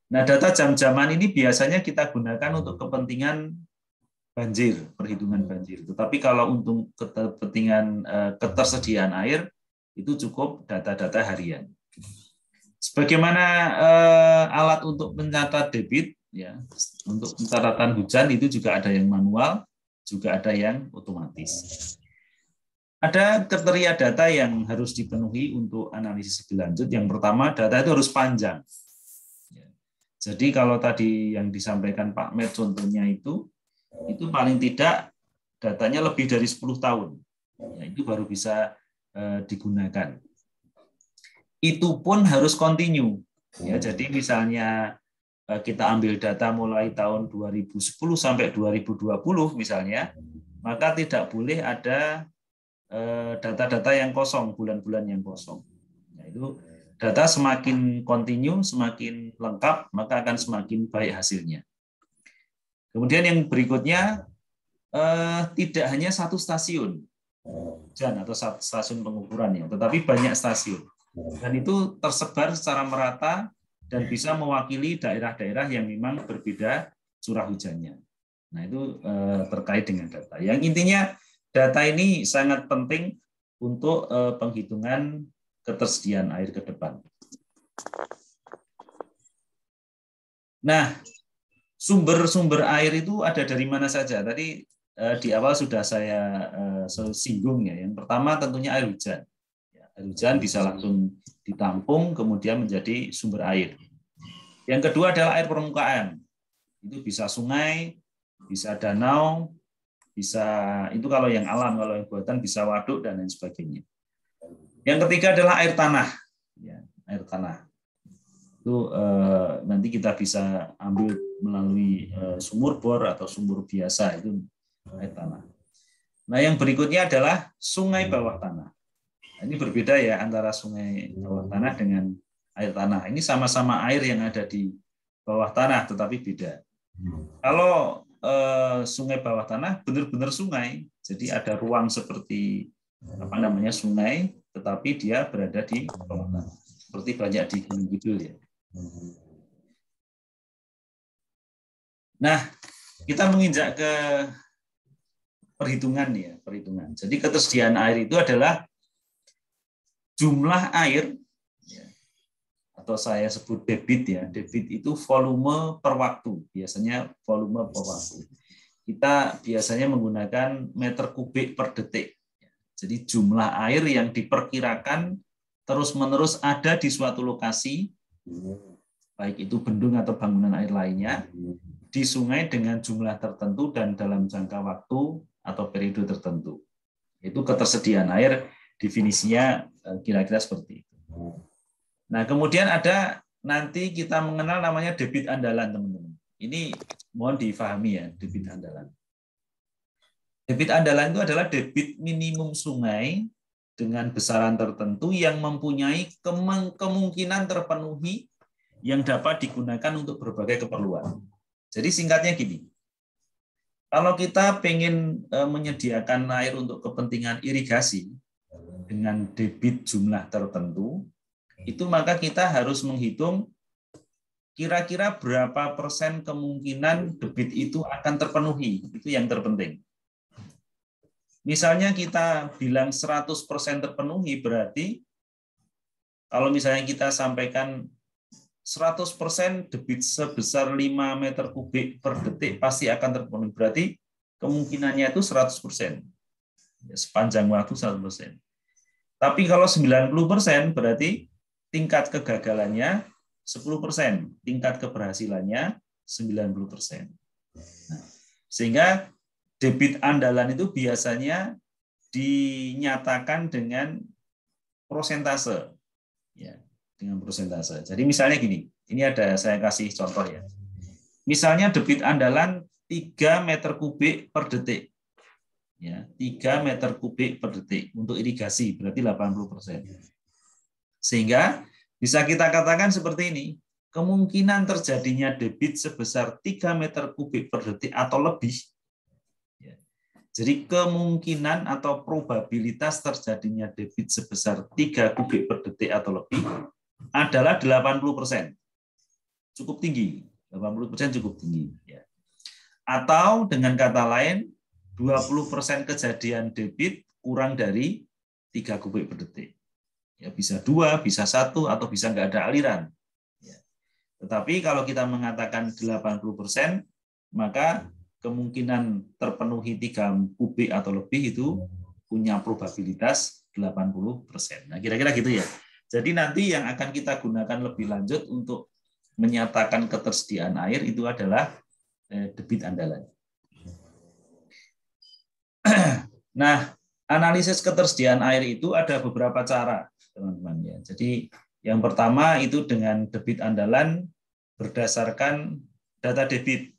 Nah, data jam-jaman ini biasanya kita gunakan untuk kepentingan banjir, perhitungan banjir. Tetapi kalau untuk kepentingan ketersediaan air, itu cukup data-data harian. Sebagaimana alat untuk mencatat debit, ya, untuk pencatatan hujan itu juga ada yang manual, juga ada yang otomatis. Ada kriteria data yang harus dipenuhi untuk analisis lebih lanjut. Yang pertama, data itu harus panjang. Jadi kalau tadi yang disampaikan Pak Med contohnya itu paling tidak datanya lebih dari 10 tahun. Ya, itu baru bisa digunakan. Itu pun harus kontinu. Ya, jadi misalnya kita ambil data mulai tahun 2010 sampai 2020 misalnya, maka tidak boleh ada data-data yang kosong, bulan-bulan yang kosong. Nah, itu data semakin kontinu, semakin lengkap, maka akan semakin baik hasilnya. Kemudian yang berikutnya, tidak hanya satu stasiun hujan atau stasiun pengukurannya, tetapi banyak stasiun. Dan itu tersebar secara merata dan bisa mewakili daerah-daerah yang memang berbeda curah hujannya. Nah, itu terkait dengan data. Yang intinya, data ini sangat penting untuk penghitungan ketersediaan air ke depan. Nah, sumber-sumber air itu ada dari mana saja? Tadi di awal sudah saya singgung, ya. Yang pertama tentunya air hujan. Air hujan bisa langsung ditampung kemudian menjadi sumber air. Yang kedua adalah air permukaan. Itu bisa sungai, bisa danau, bisa itu kalau yang alam, kalau yang buatan bisa waduk dan lain sebagainya. Yang ketiga adalah air tanah, ya, air tanah. Itu nanti kita bisa ambil melalui sumur bor atau sumur biasa, itu air tanah. Nah, yang berikutnya adalah sungai bawah tanah. Nah, ini berbeda ya antara sungai bawah tanah dengan air tanah. Ini sama-sama air yang ada di bawah tanah, tetapi beda. Kalau sungai bawah tanah benar-benar sungai, jadi ada ruang seperti sungai, tetapi dia berada di bawah tanah, seperti banyak di Gunung Kidul, ya. Nah, kita menginjak ke perhitungan, ya, perhitungan. Jadi ketersediaan air itu adalah jumlah air, ya, atau saya sebut debit, ya. Debit itu volume per waktu, biasanya volume per waktu. Kita biasanya menggunakan meter kubik per detik. Jadi jumlah air yang diperkirakan terus-menerus ada di suatu lokasi, baik itu bendung atau bangunan air lainnya, di sungai dengan jumlah tertentu dan dalam jangka waktu atau periode tertentu. Itu ketersediaan air, definisinya kira-kira seperti itu. Nah, kemudian ada nanti kita mengenal namanya debit andalan, teman-teman. Ini mohon difahami ya, debit andalan. Debit andalan itu adalah debit minimum sungai dengan besaran tertentu yang mempunyai kemungkinan terpenuhi yang dapat digunakan untuk berbagai keperluan. Jadi singkatnya gini, kalau kita ingin menyediakan air untuk kepentingan irigasi dengan debit jumlah tertentu, itu maka kita harus menghitung kira-kira berapa persen kemungkinan debit itu akan terpenuhi. Itu yang terpenting. Misalnya kita bilang 100% terpenuhi, berarti kalau misalnya kita sampaikan 100% debit sebesar 5 meter kubik per detik pasti akan terpenuhi. Berarti kemungkinannya itu 100%. Sepanjang waktu 100%. Tapi kalau 90% berarti tingkat kegagalannya 10%. Tingkat keberhasilannya 90%. Nah, sehingga debit andalan itu biasanya dinyatakan dengan prosentase. Ya. Dengan prosentase. Jadi misalnya gini, ini ada saya kasih contoh ya. Misalnya debit andalan 3 meter kubik per detik. Ya, 3 meter kubik per detik untuk irigasi, berarti 80%. Sehingga bisa kita katakan seperti ini, kemungkinan terjadinya debit sebesar 3 meter kubik per detik atau lebih. Ya. Jadi kemungkinan atau probabilitas terjadinya debit sebesar 3 kubik per detik atau lebih adalah 80%. Cukup tinggi. 80% cukup tinggi. Ya. Atau dengan kata lain, 20% kejadian debit kurang dari 3 kubik per detik. Ya, bisa 2, bisa 1, atau bisa nggak ada aliran. Ya. Tetapi kalau kita mengatakan 80%, maka kemungkinan terpenuhi 3 kubik atau lebih itu punya probabilitas 80%. Nah, kira-kira gitu ya. Jadi nanti yang akan kita gunakan lebih lanjut untuk menyatakan ketersediaan air itu adalah debit andalan. Nah, analisis ketersediaan air itu ada beberapa cara, teman-teman ya. Jadi yang pertama itu dengan debit andalan berdasarkan data debit.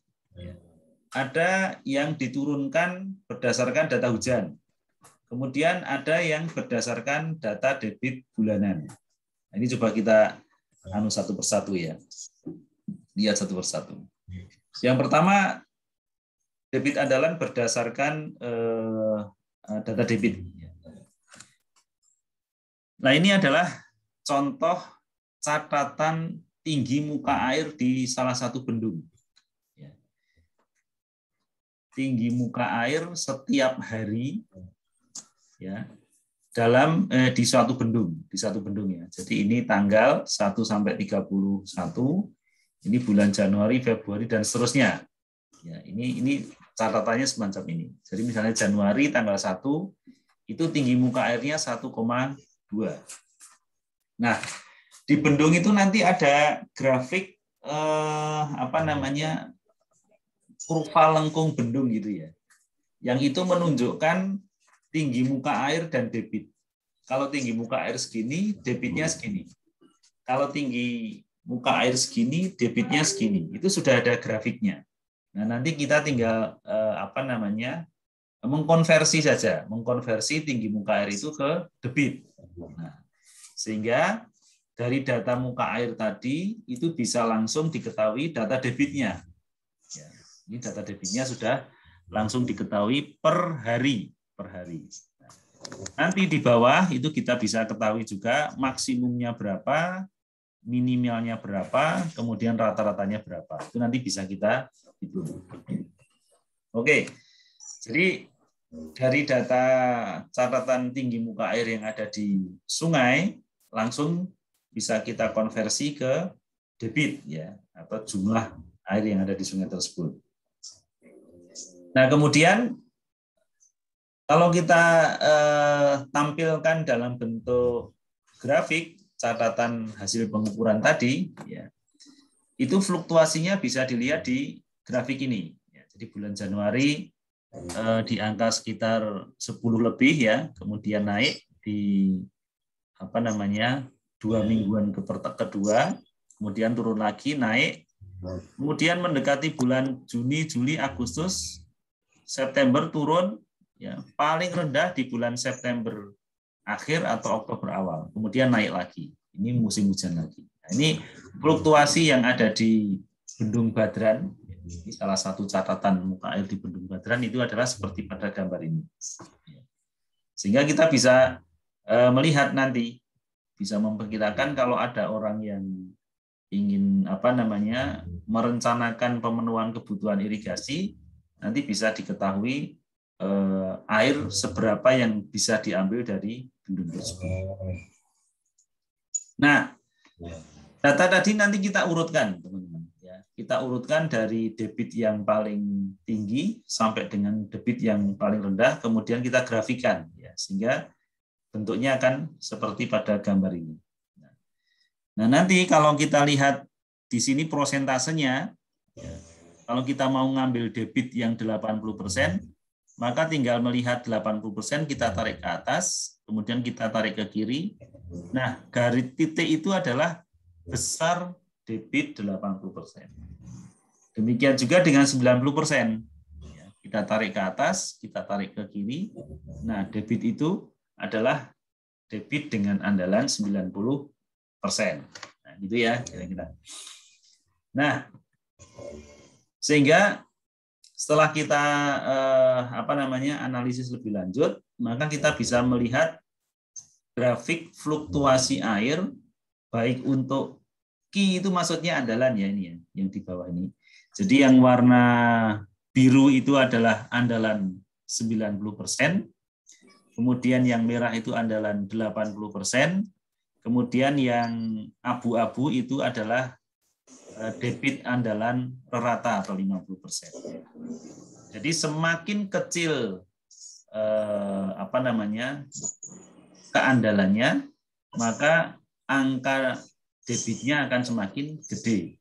Ada yang diturunkan berdasarkan data hujan. Kemudian ada yang berdasarkan data debit bulanan. Nah, ini coba kita satu persatu ya. Lihat satu persatu. Yang pertama, debit andalan berdasarkan data debit. Nah, ini adalah contoh catatan tinggi muka air di salah satu bendung. Tinggi muka air setiap hari ya dalam di satu bendung ya. Jadi ini tanggal 1 sampai 31, ini bulan Januari, Februari dan seterusnya. Ya, ini catatannya semacam ini. Jadi misalnya Januari tanggal 1 itu tinggi muka airnya 1,2. Nah, di bendung itu nanti ada grafik kurva lengkung bendung gitu ya. Yang itu menunjukkan tinggi muka air dan debit. Kalau tinggi muka air segini, debitnya segini. Kalau tinggi muka air segini, debitnya segini. Itu sudah ada grafiknya. Nah, nanti kita tinggal mengkonversi saja, mengkonversi tinggi muka air itu ke debit. Nah, sehingga dari data muka air tadi itu bisa langsung diketahui data debitnya. Ya, ini data debitnya sudah langsung diketahui per hari. Nanti di bawah itu kita bisa ketahui juga maksimumnya berapa, minimalnya berapa, kemudian rata-ratanya berapa. Itu nanti bisa kita hitung. Oke, jadi dari data catatan tinggi muka air yang ada di sungai, langsung bisa kita konversi ke debit ya, atau jumlah air yang ada di sungai tersebut. Nah, kemudian kalau kita tampilkan dalam bentuk grafik catatan hasil pengukuran tadi, ya, itu fluktuasinya bisa dilihat di grafik ini. Jadi bulan Januari di angka sekitar 10 lebih ya, kemudian naik di 2 mingguan kedua, kemudian turun lagi naik, kemudian mendekati bulan Juni, Juli, Agustus, September turun, ya paling rendah di bulan September akhir atau Oktober awal, kemudian naik lagi. Ini musim hujan lagi. Nah, ini fluktuasi yang ada di Bendung Badran. Ini salah satu catatan muka air di Bendung Badran itu adalah seperti pada gambar ini. Sehingga kita bisa melihat nanti, bisa memperkirakan kalau ada orang yang ingin merencanakan pemenuhan kebutuhan irigasi, nanti bisa diketahui air seberapa yang bisa diambil dari bendung tersebut. Nah, data tadi nanti kita urutkan, teman-teman. Kita urutkan dari debit yang paling tinggi sampai dengan debit yang paling rendah, kemudian kita grafikan, ya, sehingga bentuknya akan seperti pada gambar ini. Nah, nanti kalau kita lihat di sini prosentasenya, ya, kalau kita mau ngambil debit yang 80%, maka tinggal melihat 80% kita tarik ke atas, kemudian kita tarik ke kiri. Nah, garis titik itu adalah besar debit 80%. Demikian juga dengan 90%. Kita tarik ke atas, kita tarik ke kiri. Nah, debit itu adalah debit dengan andalan 90%. Nah, gitu ya kira-kira. Nah, sehingga setelah kita analisis lebih lanjut, maka kita bisa melihat grafik fluktuasi air, baik untuk Ki itu maksudnya andalan ya ini ya, yang di bawah ini. Jadi yang warna biru itu adalah andalan 90%, kemudian yang merah itu andalan 80%, kemudian yang abu-abu itu adalah debit andalan rata atau 50%. Jadi semakin kecil keandalannya, maka angka debitnya akan semakin gede.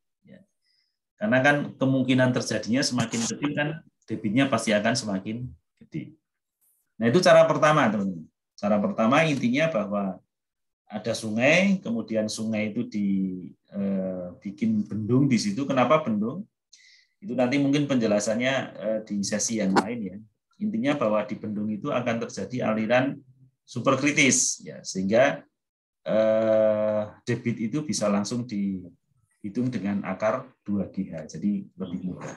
Karena kan kemungkinan terjadinya semakin kecil kan debitnya pasti akan semakin gede. Nah, itu cara pertama, teman-teman. Cara pertama intinya bahwa ada sungai, kemudian sungai itu dibikin bendung di situ. Kenapa bendung? Itu nanti mungkin penjelasannya di sesi yang lain ya. Intinya bahwa di bendung itu akan terjadi aliran superkritis, ya, sehingga debit itu bisa langsung dihitung dengan akar 2GH, jadi lebih mudah.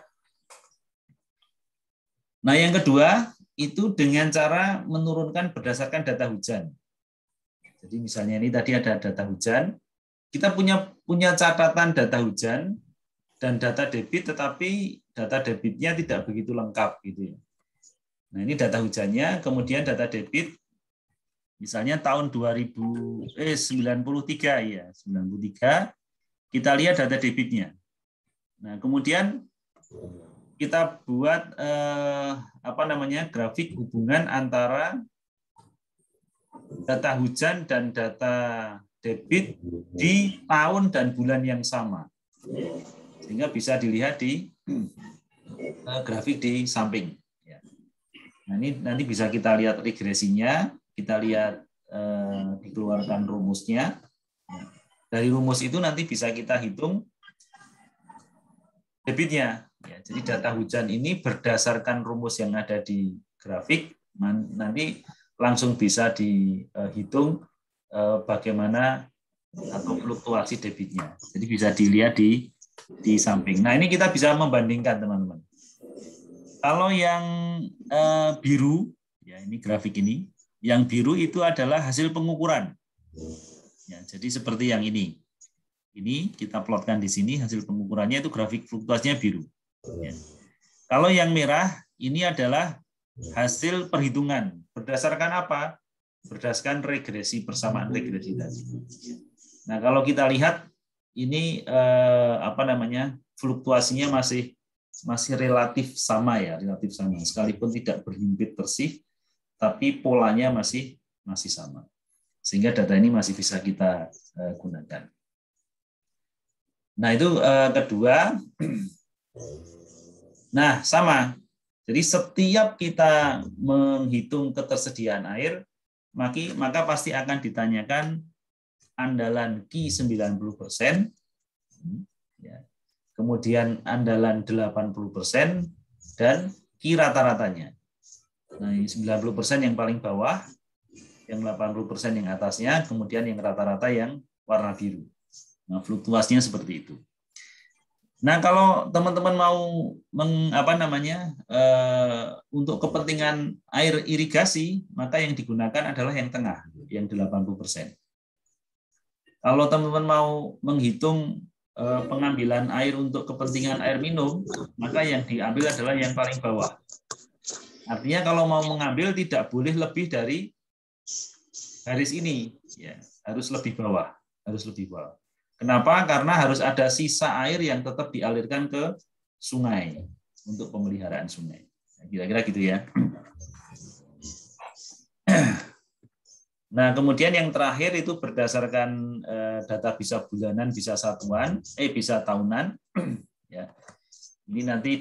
Nah, yang kedua itu dengan cara menurunkan berdasarkan data hujan. Jadi misalnya ini tadi ada data hujan, kita punya catatan data hujan dan data debit, tetapi data debitnya tidak begitu lengkap gitu ya. Nah, ini data hujannya, kemudian data debit misalnya tahun 93 ya, 93 kita lihat data debitnya. Nah, kemudian kita buat grafik hubungan antara data hujan dan data debit di tahun dan bulan yang sama. Sehingga bisa dilihat di grafik di samping. Nah, ini nanti bisa kita lihat regresinya, kita lihat dikeluarkan rumusnya. Dari rumus itu nanti bisa kita hitung debitnya. Ya, jadi data hujan ini berdasarkan rumus yang ada di grafik, nanti langsung bisa dihitung bagaimana atau fluktuasi debitnya. Jadi bisa dilihat di samping. Nah, ini kita bisa membandingkan, teman-teman. Kalau yang biru, ya ini grafik ini, yang biru itu adalah hasil pengukuran. Ya, jadi seperti yang ini. Ini kita plotkan di sini hasil pengukurannya itu grafik fluktuasinya biru. Ya. Kalau yang merah ini adalah hasil perhitungan. Berdasarkan apa? Berdasarkan regresi, persamaan regresi tadi. Nah, kalau kita lihat ini fluktuasinya masih relatif sama ya, relatif sama. Sekalipun tidak berhimpit bersih, tapi polanya masih sama. Sehingga data ini masih bisa kita gunakan. Nah, itu kedua. Nah, sama. Jadi setiap kita menghitung ketersediaan air, maka pasti akan ditanyakan andalan Q 90%, kemudian andalan 80%, dan Q rata-ratanya. Nah, 90% yang paling bawah, yang 80% yang atasnya, kemudian yang rata-rata yang warna biru. Nah, fluktuasinya seperti itu. Nah, kalau teman-teman mau untuk kepentingan air irigasi, maka yang digunakan adalah yang tengah, yang 80%. Kalau teman-teman mau menghitung pengambilan air untuk kepentingan air minum, maka yang diambil adalah yang paling bawah. Artinya kalau mau mengambil tidak boleh lebih dari garis ini, ya, harus lebih bawah, harus lebih bawah. Kenapa? Karena harus ada sisa air yang tetap dialirkan ke sungai untuk pemeliharaan sungai. Kira-kira gitu ya. Nah, kemudian yang terakhir itu berdasarkan data bisa bulanan, bisa satuan, bisa tahunan. Ya. Ini nanti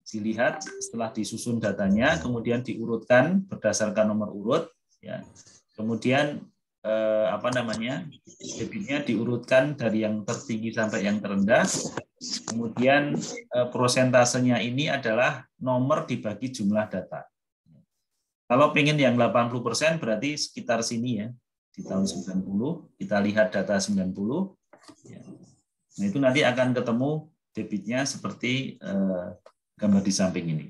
dilihat setelah disusun datanya, kemudian diurutkan berdasarkan nomor urut. Ya. Kemudian debitnya diurutkan dari yang tertinggi sampai yang terendah. Kemudian prosentasenya ini adalah nomor dibagi jumlah data. Kalau pengen yang 80% berarti sekitar sini ya, di tahun 90, kita lihat data 90. Nah, itu nanti akan ketemu debitnya seperti gambar di samping ini.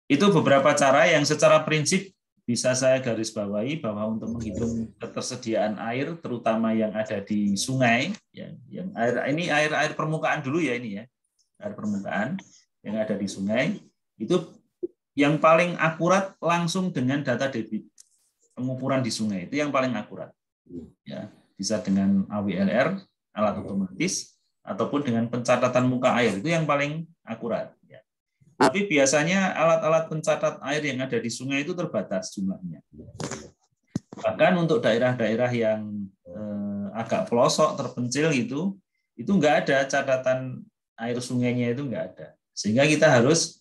Itu beberapa cara yang secara prinsip bisa saya garis bawahi bahwa untuk menghitung ketersediaan air, terutama yang ada di sungai, ya, yang air permukaan dulu ya ini ya, air permukaan yang ada di sungai, itu yang paling akurat langsung dengan data debit, pengukuran di sungai itu yang paling akurat. Ya, bisa dengan AWLR, alat otomatis, ataupun dengan pencatatan muka air itu yang paling akurat. Ya. Tapi biasanya alat-alat pencatat air yang ada di sungai itu terbatas jumlahnya. Bahkan untuk daerah-daerah yang agak pelosok, terpencil itu nggak ada catatan air sungainya, itu nggak ada. Sehingga kita harus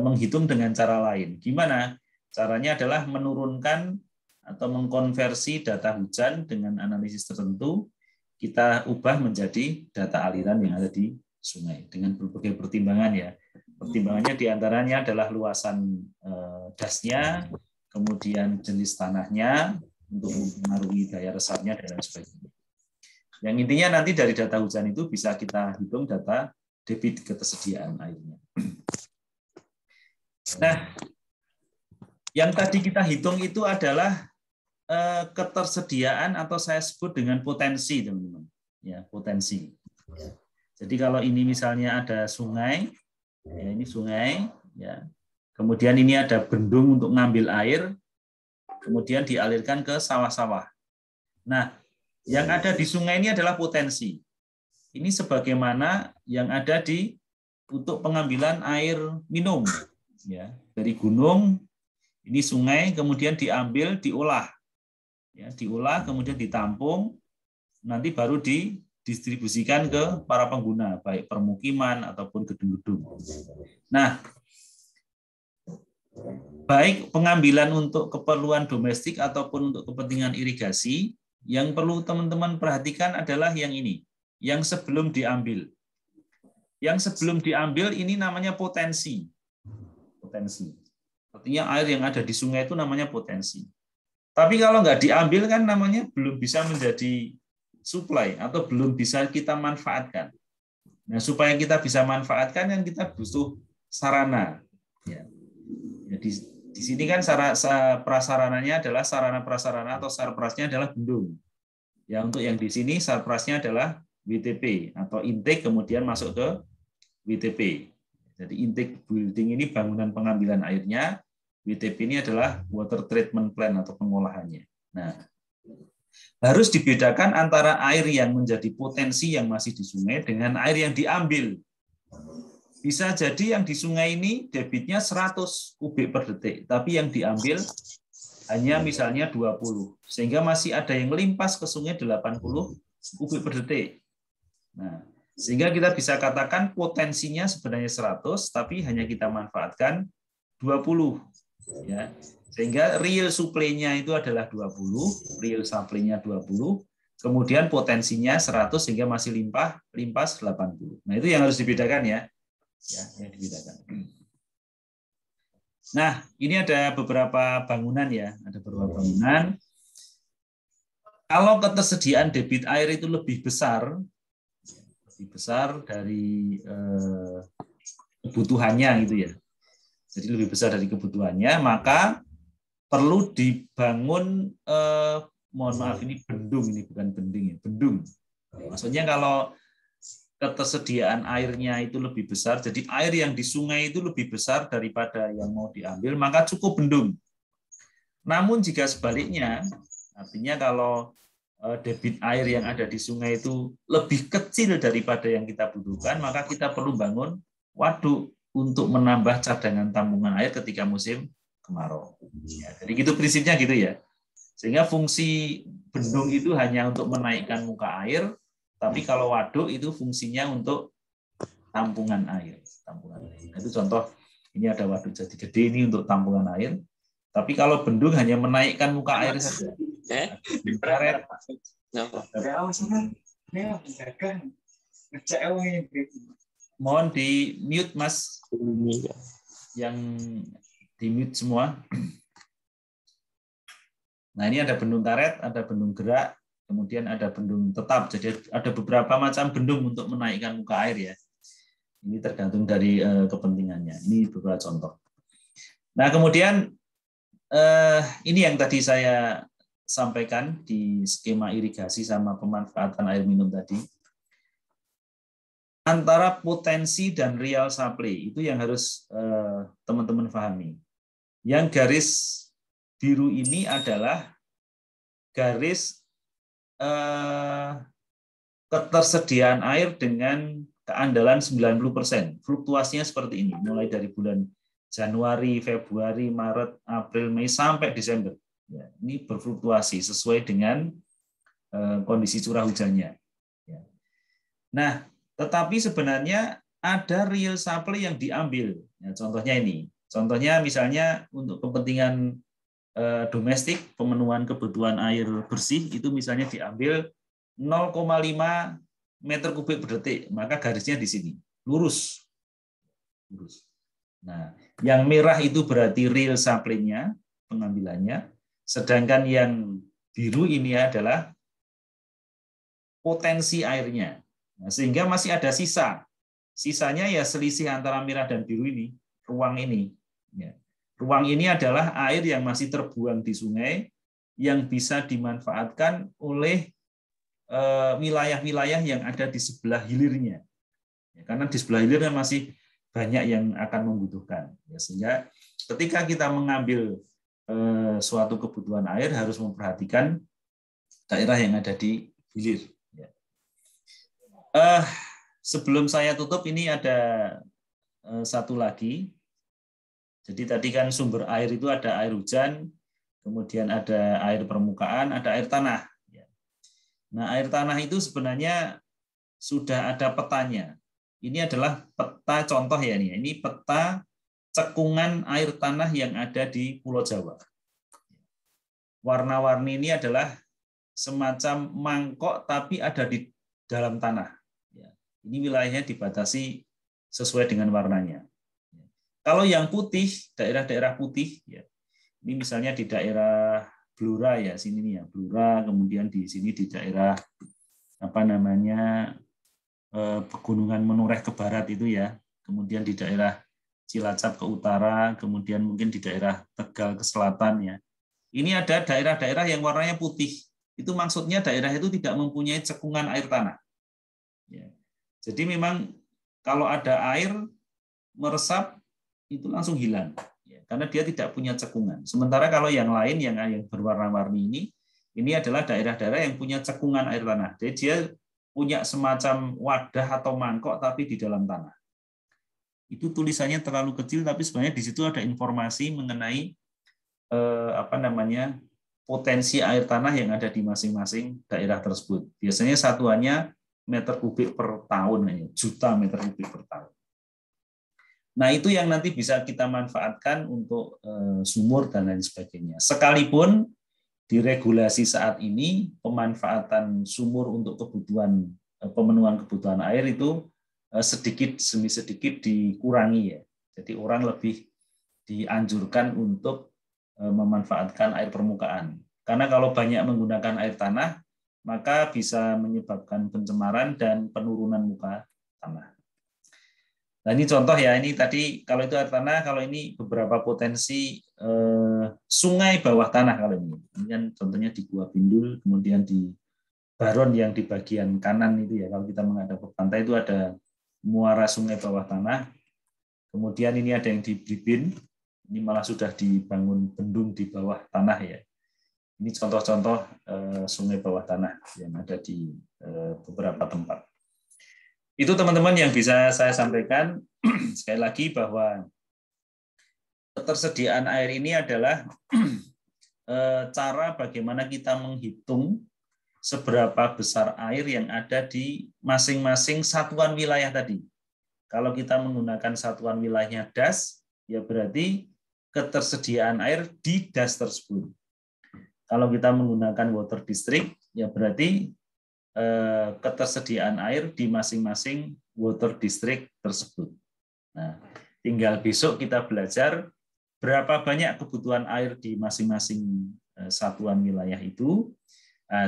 menghitung dengan cara lain. Gimana? Caranya adalah menurunkan atau mengkonversi data hujan dengan analisis tertentu, kita ubah menjadi data aliran yang ada di sungai dengan berbagai pertimbangan ya. Pertimbangannya diantaranya adalah luasan dasnya, kemudian jenis tanahnya untuk mempengaruhi daya resapnya dan lain sebagainya. Yang intinya nanti dari data hujan itu bisa kita hitung data debit ketersediaan airnya. Nah, yang tadi kita hitung itu adalah ketersediaan atau saya sebut dengan potensi, teman-teman. Ya, potensi. Jadi kalau ini misalnya ada sungai, ya ini sungai, ya. Kemudian ini ada bendung untuk ngambil air, kemudian dialirkan ke sawah-sawah. Nah, yang ada di sungai ini adalah potensi. Ini sebagaimana yang ada untuk pengambilan air minum, ya, dari gunung, ini sungai, kemudian diambil, diolah, ya, diolah, kemudian ditampung, nanti baru didistribusikan ke para pengguna, baik permukiman ataupun gedung-gedung. Nah, baik pengambilan untuk keperluan domestik ataupun untuk kepentingan irigasi, yang perlu teman-teman perhatikan adalah yang ini, yang sebelum diambil. Yang sebelum diambil ini namanya potensi. Potensi. Artinya air yang ada di sungai itu namanya potensi. Tapi kalau nggak diambil kan namanya belum bisa menjadi supply atau belum bisa kita manfaatkan. Nah, supaya kita bisa manfaatkan kan kita butuh sarana. Ya. Jadi di sini kan prasarananya adalah sarana prasarana atau sarprasnya adalah bendung. Ya, untuk yang di sini sarprasnya adalah WTP atau intake kemudian masuk ke WTP. Jadi intake building ini bangunan pengambilan airnya, WTP ini adalah water treatment plant atau pengolahannya. Nah, harus dibedakan antara air yang menjadi potensi yang masih di sungai dengan air yang diambil. Bisa jadi yang di sungai ini debitnya 100 kubik per detik, tapi yang diambil hanya misalnya 20, sehingga masih ada yang limpas ke sungai 80 kubik per detik. Nah, Sehingga kita bisa katakan potensinya sebenarnya 100, tapi hanya kita manfaatkan 20. Ya. Sehingga real supply-nya itu adalah 20, real supply-nya 20, kemudian potensinya 100 sehingga masih limpas 80. Nah, itu yang harus dibedakan ya. Ya, yang dibedakan. Nah, ini ada beberapa bangunan ya, ada beberapa bangunan. Kalau ketersediaan debit air itu lebih besar dari kebutuhannya gitu ya. Jadi lebih besar dari kebutuhannya, maka perlu dibangun mohon maaf ini bendung, ini bukan bending ya, bendung. Maksudnya kalau ketersediaan airnya itu lebih besar, jadi air yang di sungai itu lebih besar daripada yang mau diambil, maka cukup bendung. Namun jika sebaliknya, artinya kalau debit air yang ada di sungai itu lebih kecil daripada yang kita butuhkan, maka kita perlu bangun waduk untuk menambah cadangan tampungan air ketika musim kemarau. Ya, jadi gitu prinsipnya gitu ya. Sehingga fungsi bendung itu hanya untuk menaikkan muka air, tapi kalau waduk itu fungsinya untuk tampungan air. Nah, itu contoh, ini ada waduk Jati Gede ini untuk tampungan air. Tapi kalau bendung hanya menaikkan muka air saja. Mohon di mute Mas. Yang di mute semua. Nah, ini ada bendung karet, ada bendung gerak, kemudian ada bendung tetap. Jadi ada beberapa macam bendung untuk menaikkan muka air ya. Ini tergantung dari kepentingannya. Ini beberapa contoh. Nah, kemudian ini yang tadi saya sampaikan di skema irigasi sama pemanfaatan air minum tadi. Antara potensi dan real supply itu yang harus teman-teman pahami. Yang garis biru ini adalah garis ketersediaan air dengan keandalan 90%. Fluktuasinya seperti ini, mulai dari bulan Januari, Februari, Maret, April, Mei, sampai Desember. Ya, ini berfluktuasi sesuai dengan kondisi curah hujannya. Ya. Nah, tetapi sebenarnya ada real supply yang diambil. Ya, contohnya ini. Contohnya misalnya untuk kepentingan domestik, pemenuhan kebutuhan air bersih, itu misalnya diambil 0,5 meter kubik per detik, maka garisnya di sini, lurus. Nah, yang merah itu berarti real supply-nya, pengambilannya, sedangkan yang biru ini adalah potensi airnya. Nah, sehingga masih ada sisa. Sisanya ya selisih antara merah dan biru ini, ruang ini. Ya. Ruang ini adalah air yang masih terbuang di sungai yang bisa dimanfaatkan oleh wilayah-wilayah yang ada di sebelah hilirnya. Ya, karena di sebelah hilirnya masih banyak yang akan membutuhkan. Ya, sehingga ketika kita mengambil suatu kebutuhan air harus memperhatikan daerah yang ada di hilir. Ya. Sebelum saya tutup ini ada satu lagi. Jadi tadi kan sumber air itu ada air hujan, kemudian ada air permukaan, ada air tanah. Nah, air tanah itu sebenarnya sudah ada petanya. Ini adalah peta contoh ya nih. Ini peta cekungan air tanah yang ada di Pulau Jawa. Warna-warni ini adalah semacam mangkok tapi ada di dalam tanah. Ini wilayahnya dibatasi sesuai dengan warnanya. Kalau yang putih, daerah-daerah putih, ya, ini misalnya di daerah Blora ya, sini nih ya, Blora, kemudian di sini di daerah apa namanya Pegunungan Menoreh ke barat itu ya, kemudian di daerah Cilacap ke utara, kemudian mungkin di daerah Tegal ke selatan ya. Ini ada daerah-daerah yang warnanya putih. Itu maksudnya daerah itu tidak mempunyai cekungan air tanah. Ya. Jadi memang kalau ada air meresap itu langsung hilang, ya, karena dia tidak punya cekungan. Sementara kalau yang lain yang berwarna-warni ini adalah daerah-daerah yang punya cekungan air tanah. Jadi dia punya semacam wadah atau mangkok tapi di dalam tanah. Itu tulisannya terlalu kecil, tapi sebenarnya di situ ada informasi mengenai potensi air tanah yang ada di masing-masing daerah tersebut. Biasanya satuannya meter kubik per tahun, juta meter kubik per tahun. Nah, itu yang nanti bisa kita manfaatkan untuk sumur dan lain sebagainya. Sekalipun di regulasi saat ini pemanfaatan sumur untuk kebutuhan pemenuhan kebutuhan air itu sedikit demi sedikit dikurangi ya. Jadi orang lebih dianjurkan untuk memanfaatkan air permukaan. Karena kalau banyak menggunakan air tanah, maka bisa menyebabkan pencemaran dan penurunan muka tanah. Nah, ini contoh ya, ini tadi kalau itu air tanah, kalau ini beberapa potensi sungai bawah tanah kalau ini. Ini kan contohnya di Gua Pindul, kemudian di Baron yang di bagian kanan itu ya, kalau kita menghadap ke pantai itu ada muara sungai bawah tanah. Kemudian ini ada yang di Bribin, ini malah sudah dibangun bendung di bawah tanah ya. Ini contoh-contoh sungai bawah tanah yang ada di beberapa tempat. Itu teman-teman yang bisa saya sampaikan. Sekali lagi bahwa ketersediaan air ini adalah cara bagaimana kita menghitung seberapa besar air yang ada di masing-masing satuan wilayah tadi. Kalau kita menggunakan satuan wilayahnya DAS, ya berarti ketersediaan air di DAS tersebut. Kalau kita menggunakan water district, ya berarti ketersediaan air di masing-masing water district tersebut. Nah, tinggal besok kita belajar berapa banyak kebutuhan air di masing-masing satuan wilayah itu.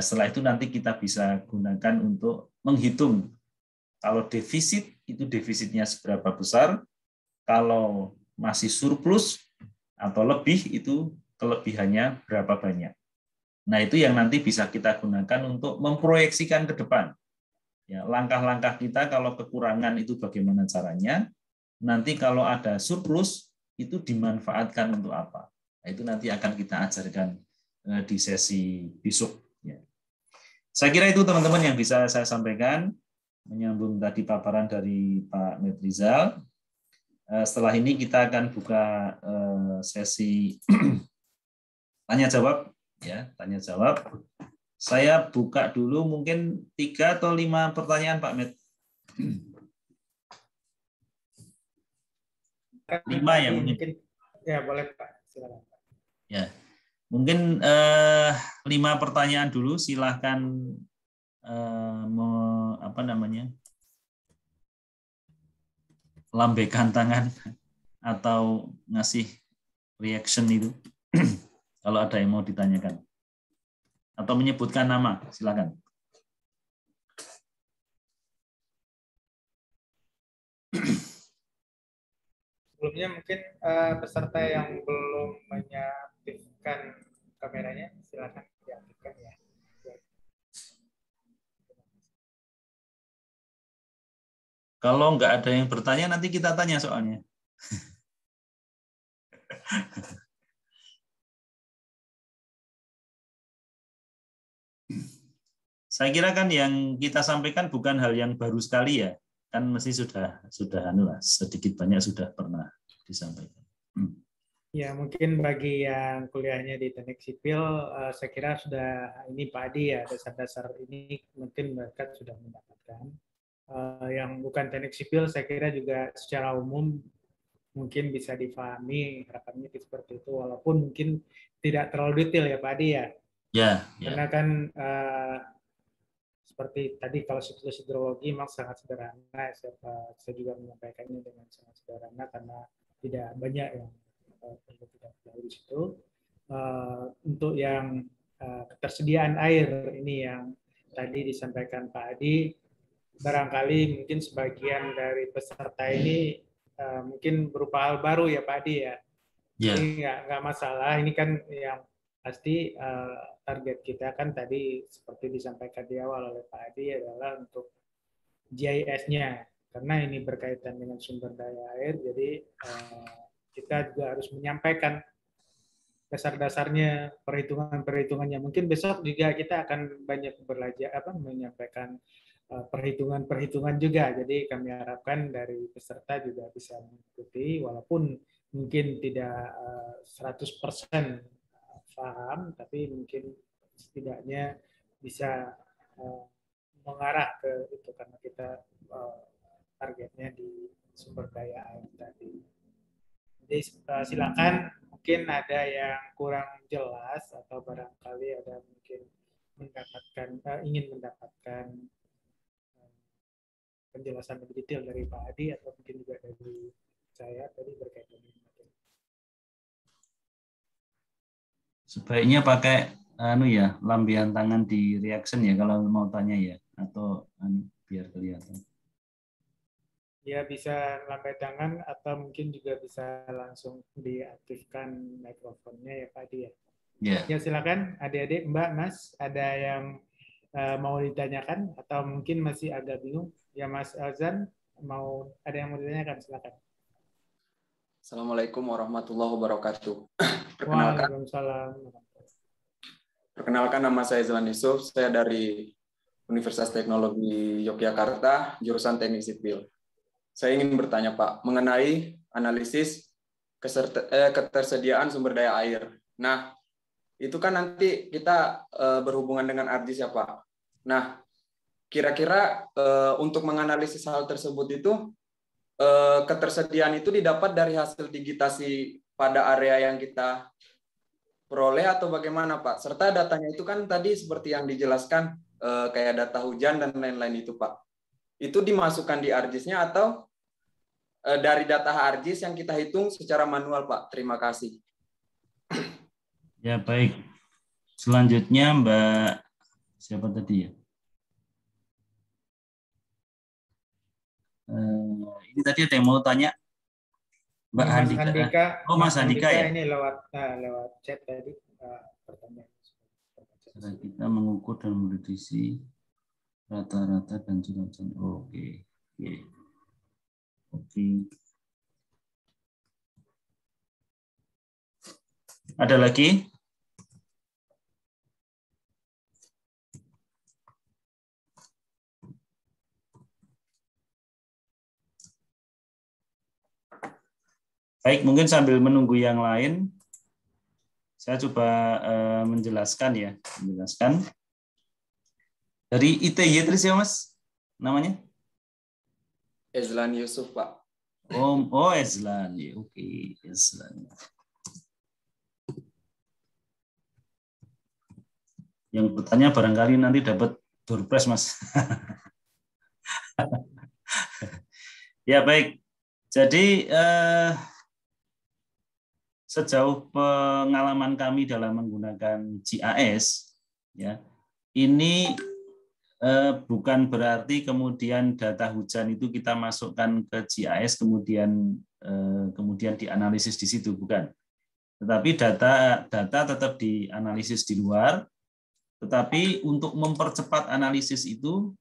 Setelah itu nanti kita bisa gunakan untuk menghitung kalau defisit itu defisitnya seberapa besar, kalau masih surplus atau lebih itu kelebihannya berapa banyak. Nah, itu yang nanti bisa kita gunakan untuk memproyeksikan ke depan. Ya, langkah-langkah kita kalau kekurangan itu bagaimana caranya, nanti kalau ada surplus, itu dimanfaatkan untuk apa. Nah, itu nanti akan kita ajarkan di sesi besok. Ya. Saya kira itu teman-teman yang bisa saya sampaikan, menyambung tadi paparan dari Pak Medrizal. Setelah ini kita akan buka sesi tanya-jawab. Ya, tanya jawab. Saya buka dulu mungkin 3 atau 5 pertanyaan Pak Med. 5 ya mungkin. Ya boleh Pak, silakan. Ya, mungkin 5 pertanyaan dulu. Silahkan lambaikan tangan atau ngasih reaction itu. Kalau ada yang mau ditanyakan. Atau menyebutkan nama, silakan. Sebelumnya mungkin peserta yang belum mengaktifkan kameranya, silakan diaktifkan ya. Kalau nggak ada yang bertanya, nanti kita tanya soalnya. Saya kira kan yang kita sampaikan bukan hal yang baru sekali ya, kan mesti sudah sedikit banyak sudah pernah disampaikan. Ya mungkin bagi yang kuliahnya di teknik sipil, saya kira sudah ini Pak Adi ya dasar-dasar ini mungkin mereka sudah mendapatkan. Yang bukan teknik sipil saya kira juga secara umum mungkin bisa difahami harapannya seperti itu, walaupun mungkin tidak terlalu detail ya Pak Adi ya. Ya. Karena kan seperti tadi kalau siklus hidrologi memang sangat sederhana, saya juga menyampaikannya dengan sangat sederhana karena tidak banyak yang perlu kita tahu di situ. Untuk yang ketersediaan air ini yang tadi disampaikan Pak Adi, barangkali mungkin sebagian dari peserta ini mungkin berupa hal baru ya Pak Adi ya. Jadi nggak masalah. Ini kan yang pasti target kita kan tadi seperti disampaikan di awal oleh Pak Adi adalah untuk GIS-nya. Karena ini berkaitan dengan sumber daya air, jadi kita juga harus menyampaikan dasar-dasarnya, perhitungan-perhitungannya. Mungkin besok juga kita akan banyak belajar menyampaikan perhitungan-perhitungan juga. Jadi kami harapkan dari peserta juga bisa mengikuti, walaupun mungkin tidak 100% paham, tapi mungkin setidaknya bisa mengarah ke itu karena kita targetnya di sumber daya air tadi. Jadi silakan, mungkin ada yang kurang jelas atau barangkali ada mungkin ingin mendapatkan penjelasan lebih detail dari Pak Adi atau mungkin juga dari saya tadi berkaitan dengan materi. Sebaiknya pakai lampian tangan di reaction ya kalau mau tanya ya, atau biar kelihatan. Ya bisa lambai tangan atau mungkin juga bisa langsung diaktifkan mikrofonnya ya Pak Adi ya. Yeah. Ya silakan adik-adik, Mbak, Mas, ada yang mau ditanyakan atau mungkin masih agak bingung? Ya Mas Azan, ada yang mau ditanyakan, silakan. Assalamualaikum warahmatullahi wabarakatuh. Waalaikumsalam. Nama saya Zlan Yusuf, saya dari Universitas Teknologi Yogyakarta, jurusan Teknik Sipil. Saya ingin bertanya Pak, mengenai analisis ketersediaan sumber daya air. Nah, itu kan nanti kita berhubungan dengan ARGIS ya Pak. Nah, kira-kira untuk menganalisis hal tersebut itu, ketersediaan itu didapat dari hasil digitasi pada area yang kita peroleh atau bagaimana Pak? Serta datanya itu kan tadi seperti yang dijelaskan kayak data hujan dan lain-lain itu Pak. Itu dimasukkan di ARGIS-nya atau dari data ARGIS yang kita hitung secara manual Pak? Terima kasih. Ya baik. Selanjutnya Mbak siapa tadi ya? Ini tadi ada yang mau tanya, Mbak Handika. Oh Mas Handika ya. Ini lewat chat tadi pertanyaan. Cara kita mengukur dan memprediksi rata-rata dan curah hujan. Oke. Ada lagi? Baik, mungkin sambil menunggu yang lain, saya coba menjelaskan ya. Dari ITY terus ya Mas, namanya? Ezlan Yusuf Pak. Oh Ezlan, ya, oke, Ezlan. Yang bertanya barangkali nanti dapat door prize Mas. Ya baik, jadi sejauh pengalaman kami dalam menggunakan GIS, ya, ini bukan berarti kemudian data hujan itu kita masukkan ke GIS kemudian dianalisis di situ, bukan. Tetapi data tetap dianalisis di luar. Tetapi untuk mempercepat analisis itu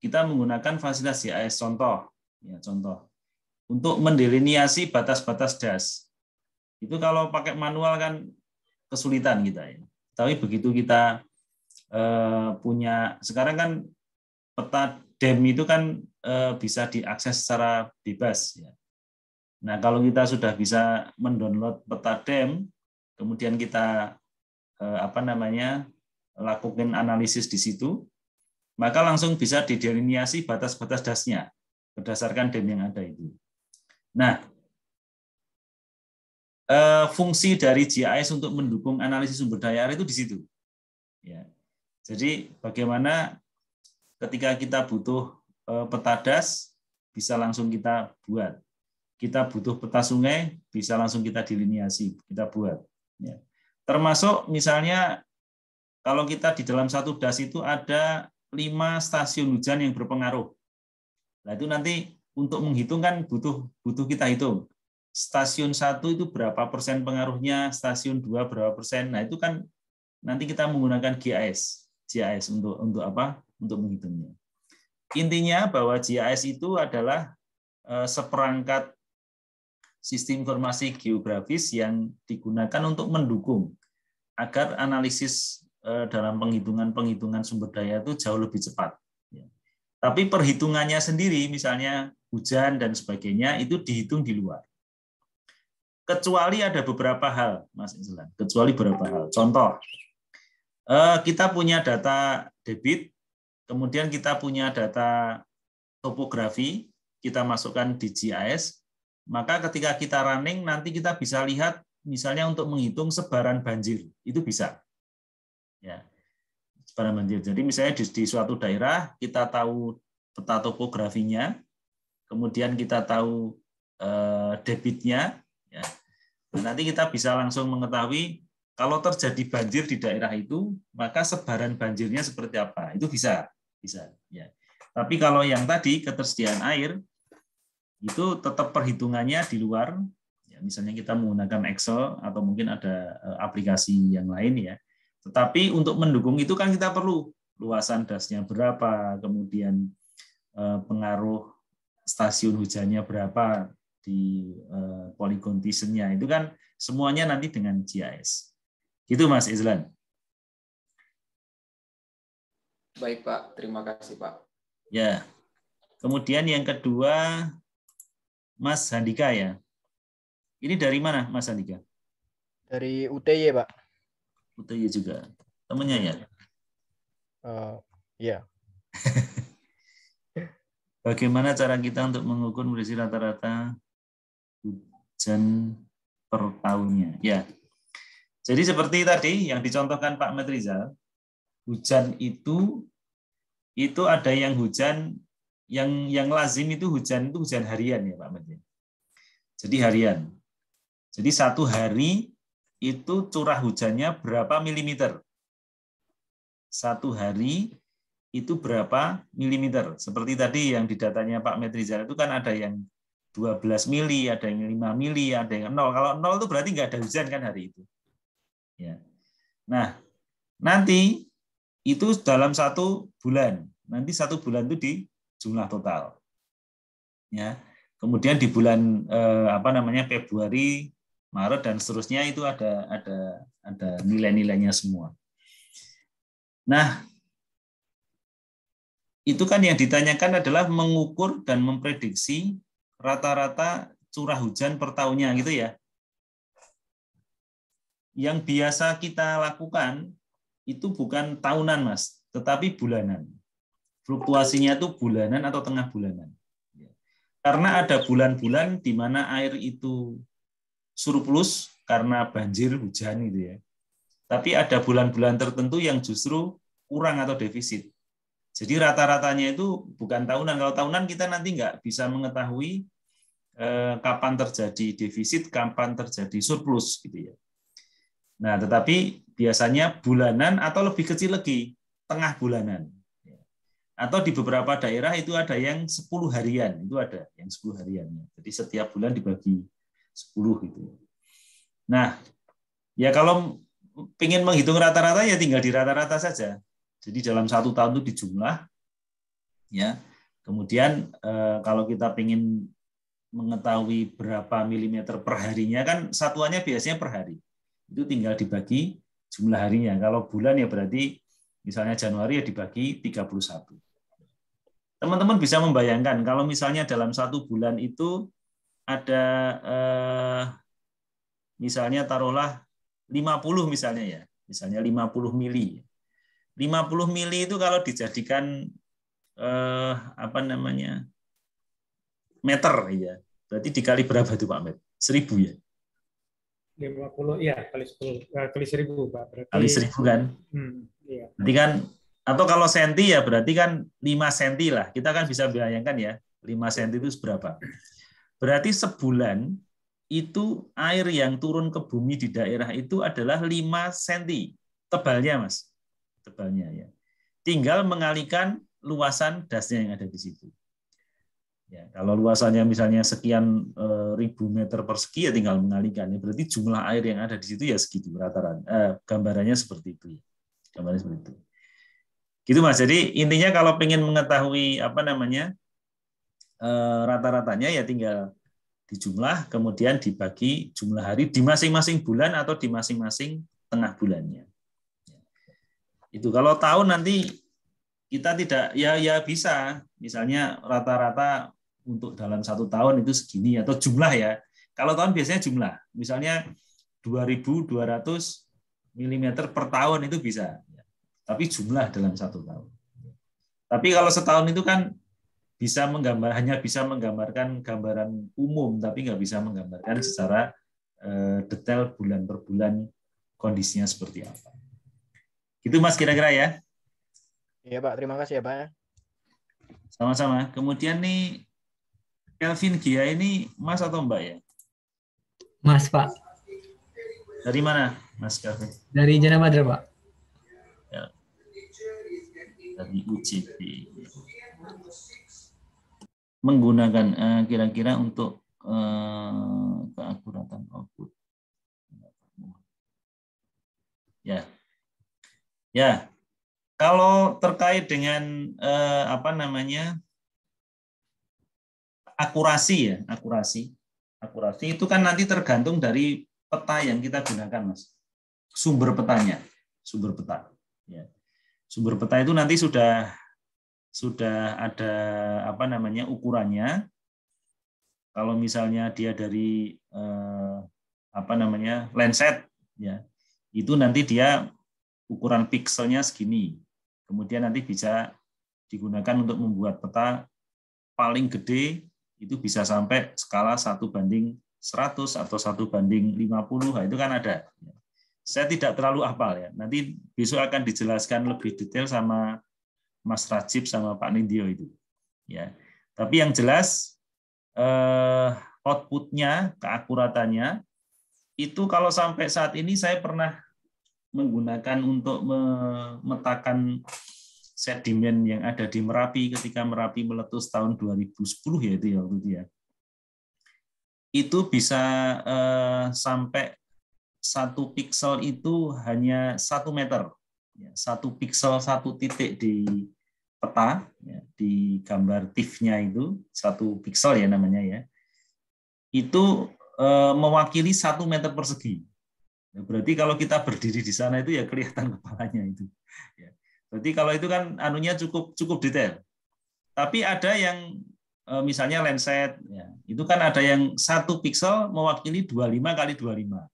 kita menggunakan fasilitas GIS. Contoh untuk mendeliniasi batas-batas das. Itu kalau pakai manual kan kesulitan kita ya. Tapi begitu kita punya, sekarang kan peta DEM itu kan bisa diakses secara bebas ya. Nah, kalau kita sudah bisa mendownload peta DEM, kemudian kita lakukan analisis di situ, maka langsung bisa dideliniasi batas-batas dasnya berdasarkan DEM yang ada itu. Nah, fungsi dari GIS untuk mendukung analisis sumber daya air itu di situ. Ya. Jadi bagaimana ketika kita butuh peta das, bisa langsung kita buat. Kita butuh peta sungai, bisa langsung kita deliniasi, kita buat. Ya. Termasuk misalnya kalau kita di dalam satu das itu ada 5 stasiun hujan yang berpengaruh. Nah itu nanti untuk menghitung kan butuh kita hitung. Stasiun 1 itu berapa persen pengaruhnya, stasiun 2 berapa persen. Nah, itu kan nanti kita menggunakan GIS untuk apa? Untuk menghitungnya. Intinya bahwa GIS itu adalah seperangkat sistem informasi geografis yang digunakan untuk mendukung agar analisis dalam penghitungan sumber daya itu jauh lebih cepat. Tapi perhitungannya sendiri, misalnya hujan dan sebagainya, itu dihitung di luar. Kecuali ada beberapa hal, Mas Izlan. Contoh, kita punya data debit, kemudian kita punya data topografi, kita masukkan di GIS, maka ketika kita running nanti kita bisa lihat misalnya untuk menghitung sebaran banjir, itu bisa. Ya. Sebaran banjir. Jadi misalnya di suatu daerah kita tahu peta topografinya, kemudian kita tahu debitnya, ya. Nanti kita bisa langsung mengetahui kalau terjadi banjir di daerah itu, maka sebaran banjirnya seperti apa. Itu bisa. Ya. Tapi kalau yang tadi ketersediaan air itu tetap perhitungannya di luar. Ya, misalnya kita menggunakan Excel atau mungkin ada aplikasi yang lain ya. Tetapi untuk mendukung itu kan kita perlu luasan dasnya berapa, kemudian pengaruh stasiun hujannya berapa di polygon Thyssen-nya. Itu kan semuanya nanti dengan GIS. Gitu Mas Izlan. Baik Pak, terima kasih Pak. Ya. Kemudian yang kedua Mas Handika ya. Ini dari mana Mas Handika? Dari UTY Pak. UTY juga. Temennya ya? Ya. Bagaimana cara kita untuk mengukur prediksi rata-rata hujan per tahunnya? Ya. Jadi seperti tadi yang dicontohkan Pak Metrizal, hujan itu ada yang hujan yang lazim itu hujan harian ya Pak Metrizal. Jadi harian. Jadi satu hari itu curah hujannya berapa milimeter. Satu hari itu berapa milimeter. Seperti tadi yang di datanya Pak Metrizal itu kan ada yang 12 mili, ada yang 5 mili, ada yang 0. Kalau 0 itu berarti nggak ada hujan kan hari itu. Ya. Nah, nanti itu dalam 1 bulan. Nanti 1 bulan itu di jumlah total. Ya. Kemudian di bulan Februari, Maret dan seterusnya itu ada nilai-nilainya semua. Nah, itu kan yang ditanyakan adalah mengukur dan memprediksi rata-rata curah hujan per tahunnya gitu ya. Yang biasa kita lakukan itu bukan tahunan Mas, tetapi bulanan. Fluktuasinya itu bulanan atau tengah bulanan. Karena ada bulan-bulan di mana air itu surplus karena banjir hujan gitu ya. Tapi ada bulan-bulan tertentu yang justru kurang atau defisit. Jadi rata-ratanya itu bukan tahunan. Kalau tahunan kita nanti nggak bisa mengetahui kapan terjadi defisit, kapan terjadi surplus gitu ya. Nah, tetapi biasanya bulanan atau lebih kecil lagi, tengah bulanan. Atau di beberapa daerah itu ada yang 10 harian, itu ada yang 10 harian. Jadi setiap bulan dibagi 10 gitu. Nah, ya kalau ingin menghitung rata-rata ya tinggal di rata-rata saja. Jadi dalam 1 tahun itu dijumlah, ya. Kemudian kalau kita ingin mengetahui berapa milimeter per harinya kan satuannya biasanya per hari. Itu tinggal dibagi jumlah harinya. Kalau bulan ya berarti misalnya Januari ya dibagi 31. Teman-teman bisa membayangkan kalau misalnya dalam 1 bulan itu ada misalnya taruhlah 50 misalnya ya. Misalnya 50 mili. 50 mili itu kalau dijadikan meter ya. Berarti dikali berapa itu Pak Met? 1000 ya? 50 ya kali 10 kali 1000 Pak. Berarti, kali 1000 kan? Iya. Berarti kan atau kalau senti ya berarti kan 5 senti lah. Kita kan bisa bayangkan ya 5 senti itu berapa. Berarti sebulan itu air yang turun ke bumi di daerah itu adalah 5 senti tebalnya Mas. Tebalnya ya. Tinggal mengalihkan luasan dasnya yang ada di situ. Ya, kalau luasannya misalnya sekian ribu meter persegi ya tinggal mengalihkan. Ya, berarti jumlah air yang ada di situ ya segitu rata-rata. Gambarannya seperti itu. Gambarannya seperti itu. Gitu Mas. Jadi intinya kalau pengen mengetahui rata-ratanya ya tinggal dijumlah kemudian dibagi jumlah hari di masing-masing bulan atau di masing-masing tengah bulannya. Itu kalau tahun nanti kita tidak ya bisa misalnya rata-rata untuk dalam 1 tahun itu segini atau jumlah ya. Kalau tahun biasanya jumlah. Misalnya 2.200 mm per tahun itu bisa. Tapi jumlah dalam 1 tahun. Tapi kalau setahun itu kan hanya bisa menggambarkan gambaran umum, tapi nggak bisa menggambarkan secara detail bulan per bulan kondisinya seperti apa. Itu Mas kira-kira ya. Iya Pak, terima kasih ya Pak. Sama-sama. Kemudian nih Kelvin Gia ini Mas atau Mbak ya? Mas Pak. Dari mana Mas Kelvin? Dari Jana Madra Pak. Ya. Dari UCP. Menggunakan kira-kira untuk keakuratan output. Ya. Ya. Kalau terkait dengan akurasi ya, akurasi itu kan nanti tergantung dari peta yang kita gunakan, Mas. Sumber petanya, sumber peta. Ya. Sumber peta itu nanti sudah ada ukurannya. Kalau misalnya dia dari Landsat, ya, itu nanti dia ukuran pikselnya segini. Kemudian nanti bisa digunakan untuk membuat peta paling gede itu bisa sampai skala 1:100 atau 1:50, nah, itu kan ada. Saya tidak terlalu hafal ya. Nanti besok akan dijelaskan lebih detail sama Mas Rajib sama Pak Nindyo itu. Ya. Tapi yang jelas outputnya, keakuratannya itu kalau sampai saat ini saya pernah menggunakan untuk memetakan sedimen yang ada di Merapi ketika Merapi meletus tahun 2010 ya itu ya waktu itu ya. Itu bisa sampai 1 piksel itu hanya 1 meter. 1 piksel 1 titik di peta, ya, di gambar TIFF-nya itu 1 piksel ya namanya ya. Itu mewakili 1 meter persegi. Berarti kalau kita berdiri di sana itu ya kelihatan kepalanya itu. Ya. Berarti kalau itu kan anunya cukup detail. Tapi ada yang misalnya Landsat, ya, itu kan ada yang 1 piksel mewakili 25 kali 25.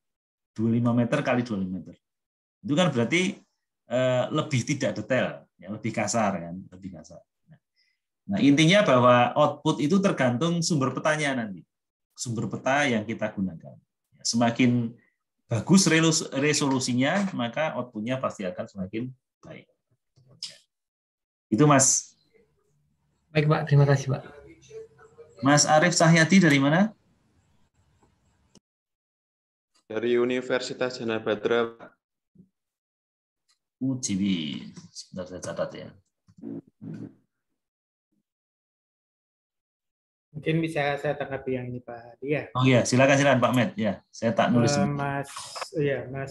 25 meter kali 25 meter. Itu kan berarti lebih tidak detail, ya, lebih kasar kan, lebih kasar. Nah, intinya bahwa output itu tergantung sumber petanya nanti. Sumber peta yang kita gunakan. Semakin bagus resolusinya, maka outputnya pasti akan semakin baik. Itu Mas. Baik Pak, terima kasih Pak. Mas Arief Cahyadi dari mana? Dari Universitas Jana Badra. UJB. Sebentar saya catat ya. Mungkin bisa saya tanggapi yang ini Pak Hadi ya. Oh iya, silakan Pak Med. Ya, saya tak nulis. Mas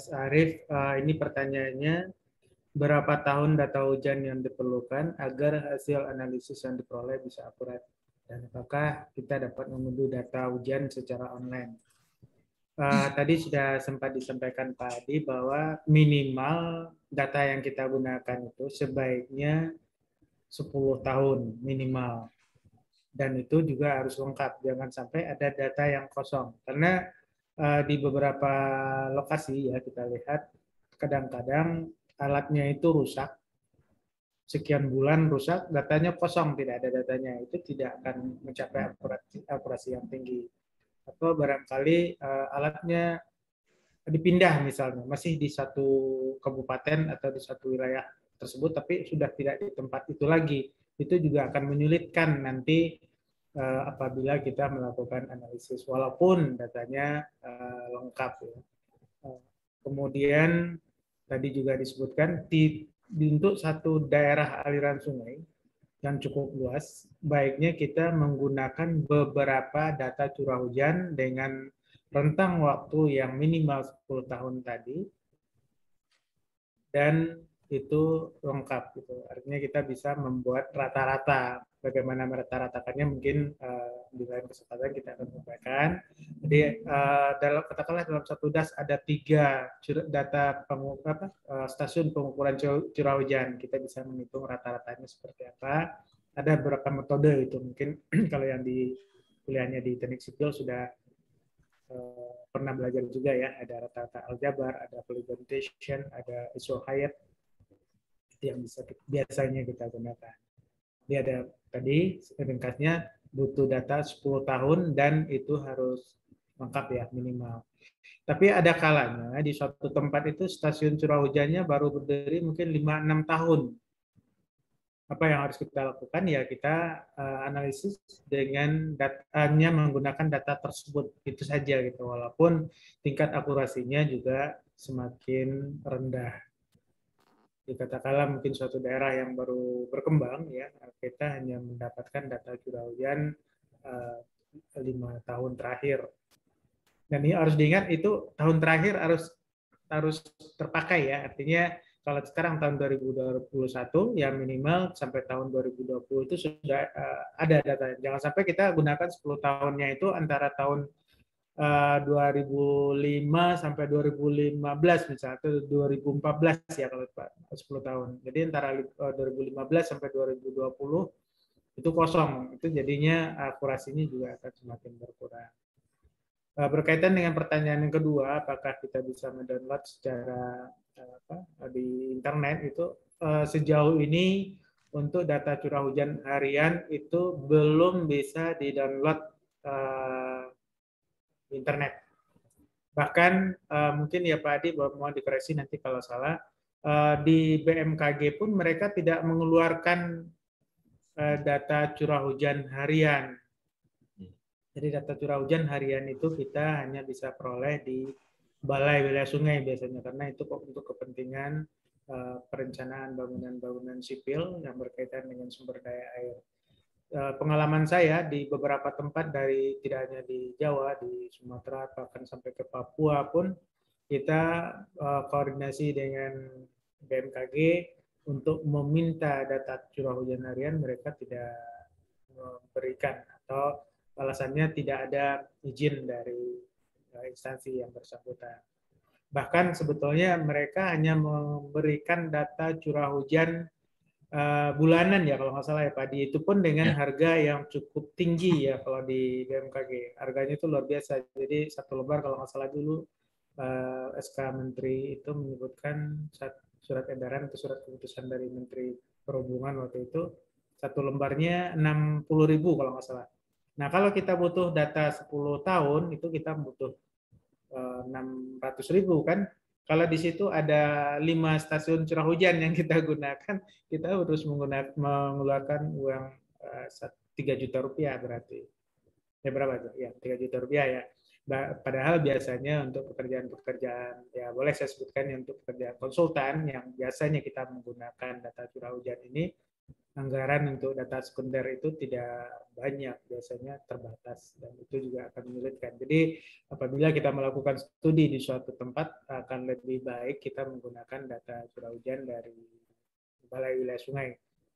Arief, ini pertanyaannya, berapa tahun data hujan yang diperlukan agar hasil analisis yang diperoleh bisa akurat? Dan apakah kita dapat mengunduh data hujan secara online? Tadi sudah sempat disampaikan Pak Hadi bahwa minimal data yang kita gunakan itu sebaiknya 10 tahun minimal. Dan itu juga harus lengkap, jangan sampai ada data yang kosong. Karena di beberapa lokasi ya kita lihat kadang-kadang alatnya itu rusak, sekian bulan rusak, datanya kosong, tidak ada datanya, itu tidak akan mencapai akurasi yang tinggi. Atau barangkali alatnya dipindah misalnya, masih di satu kabupaten atau di satu wilayah tersebut, tapi sudah tidak di tempat itu lagi. Itu juga akan menyulitkan nanti apabila kita melakukan analisis, walaupun datanya lengkap. Ya. Kemudian tadi juga disebutkan untuk satu daerah aliran sungai yang cukup luas, baiknya kita menggunakan beberapa data curah hujan dengan rentang waktu yang minimal 10 tahun tadi, dan itu lengkap gitu. Artinya kita bisa membuat rata-rata. Bagaimana merata-ratakannya mungkin di lain kesempatan kita akan sampaikan. Jadi katakanlah dalam satu das ada 3 data stasiun pengukuran curah hujan. Kita bisa menghitung rata-ratanya seperti apa. Ada beberapa metode itu. Mungkin kalau yang di kuliahnya di teknik sipil sudah pernah belajar juga ya, ada rata-rata aljabar, ada polygonization, ada iso Hayat yang biasanya kita gunakan. Dia ada tadi ringkasnya butuh data 10 tahun dan itu harus lengkap ya minimal. Tapi ada kalanya di suatu tempat itu stasiun curah hujannya baru berdiri mungkin 5-6 tahun. Apa yang harus kita lakukan ya kita analisis dengan datanya menggunakan data tersebut itu saja gitu, walaupun tingkat akurasinya juga semakin rendah. Katakanlah mungkin suatu daerah yang baru berkembang ya kita hanya mendapatkan data curah hujan 5 tahun terakhir, dan ini harus diingat itu tahun terakhir harus terpakai ya, artinya kalau sekarang tahun 2021 ya minimal sampai tahun 2020 itu sudah ada data. Jangan sampai kita gunakan 10 tahunnya itu antara tahun 2005 sampai 2015 misalnya, atau 2014 ya kalau 10 tahun. Jadi antara 2015 sampai 2020 itu kosong. Itu jadinya akurasinya juga akan semakin berkurang. Berkaitan dengan pertanyaan yang kedua, apakah kita bisa mendownload secara di internet, itu sejauh ini untuk data curah hujan harian itu belum bisa di-download internet. Bahkan mungkin ya Pak Adi mohon dikoreksi nanti kalau salah, di BMKG pun mereka tidak mengeluarkan data curah hujan harian. Jadi data curah hujan harian itu kita hanya bisa peroleh di balai wilayah sungai biasanya, karena itu untuk kepentingan perencanaan bangunan-bangunan sipil yang berkaitan dengan sumber daya air. Pengalaman saya di beberapa tempat dari tidak hanya di Jawa, di Sumatera, bahkan sampai ke Papua pun kita koordinasi dengan BMKG untuk meminta data curah hujan harian, mereka tidak memberikan atau alasannya tidak ada izin dari instansi yang bersangkutan. Bahkan sebetulnya mereka hanya memberikan data curah hujan bulanan ya kalau nggak salah ya Pak. Itu pun dengan harga yang cukup tinggi ya kalau di BMKG. Harganya itu luar biasa. Jadi satu lembar kalau nggak salah dulu SK Menteri itu menyebutkan surat edaran atau surat keputusan dari Menteri Perhubungan waktu itu satu lembarnya 60.000 kalau nggak salah. Nah, kalau kita butuh data 10 tahun, itu kita butuh 600.000 kan. Kalau di situ ada 5 stasiun curah hujan yang kita gunakan, kita harus mengeluarkan uang 3 juta rupiah berarti. Ya berapa tuh? Ya, 3 juta rupiah ya. Padahal biasanya untuk pekerjaan-pekerjaan, ya boleh saya sebutkan ya, untuk pekerjaan konsultan yang biasanya kita menggunakan data curah hujan ini, anggaran untuk data sekunder itu tidak banyak, biasanya terbatas, dan itu juga akan menyulitkan. Jadi apabila kita melakukan studi di suatu tempat, akan lebih baik kita menggunakan data curah hujan dari Balai Wilayah Sungai.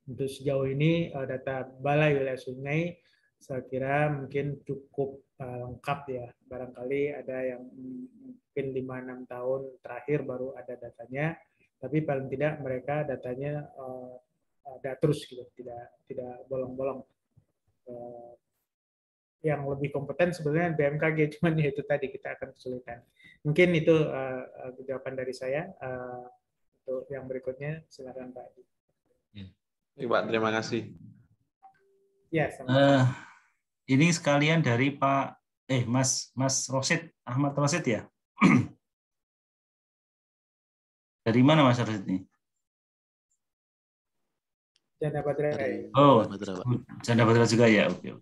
Untuk sejauh ini data Balai Wilayah Sungai saya kira mungkin cukup lengkap ya. Barangkali ada yang mungkin 5-6 tahun terakhir baru ada datanya, tapi paling tidak mereka datanya ada terus gitu, tidak bolong-bolong. Yang lebih kompeten sebenarnya BMKG, cuman ya itu tadi kita akan kesulitan. Mungkin itu jawaban dari saya. Untuk yang berikutnya silakan Pak Adi. Ya, Pak, terima kasih. Ya, ini sekalian dari Pak Mas Rosid, Ahmad Rosid ya. Dari mana Mas Rosid ini? Janda Badra. Oh, Janda Badra juga ya. Oke.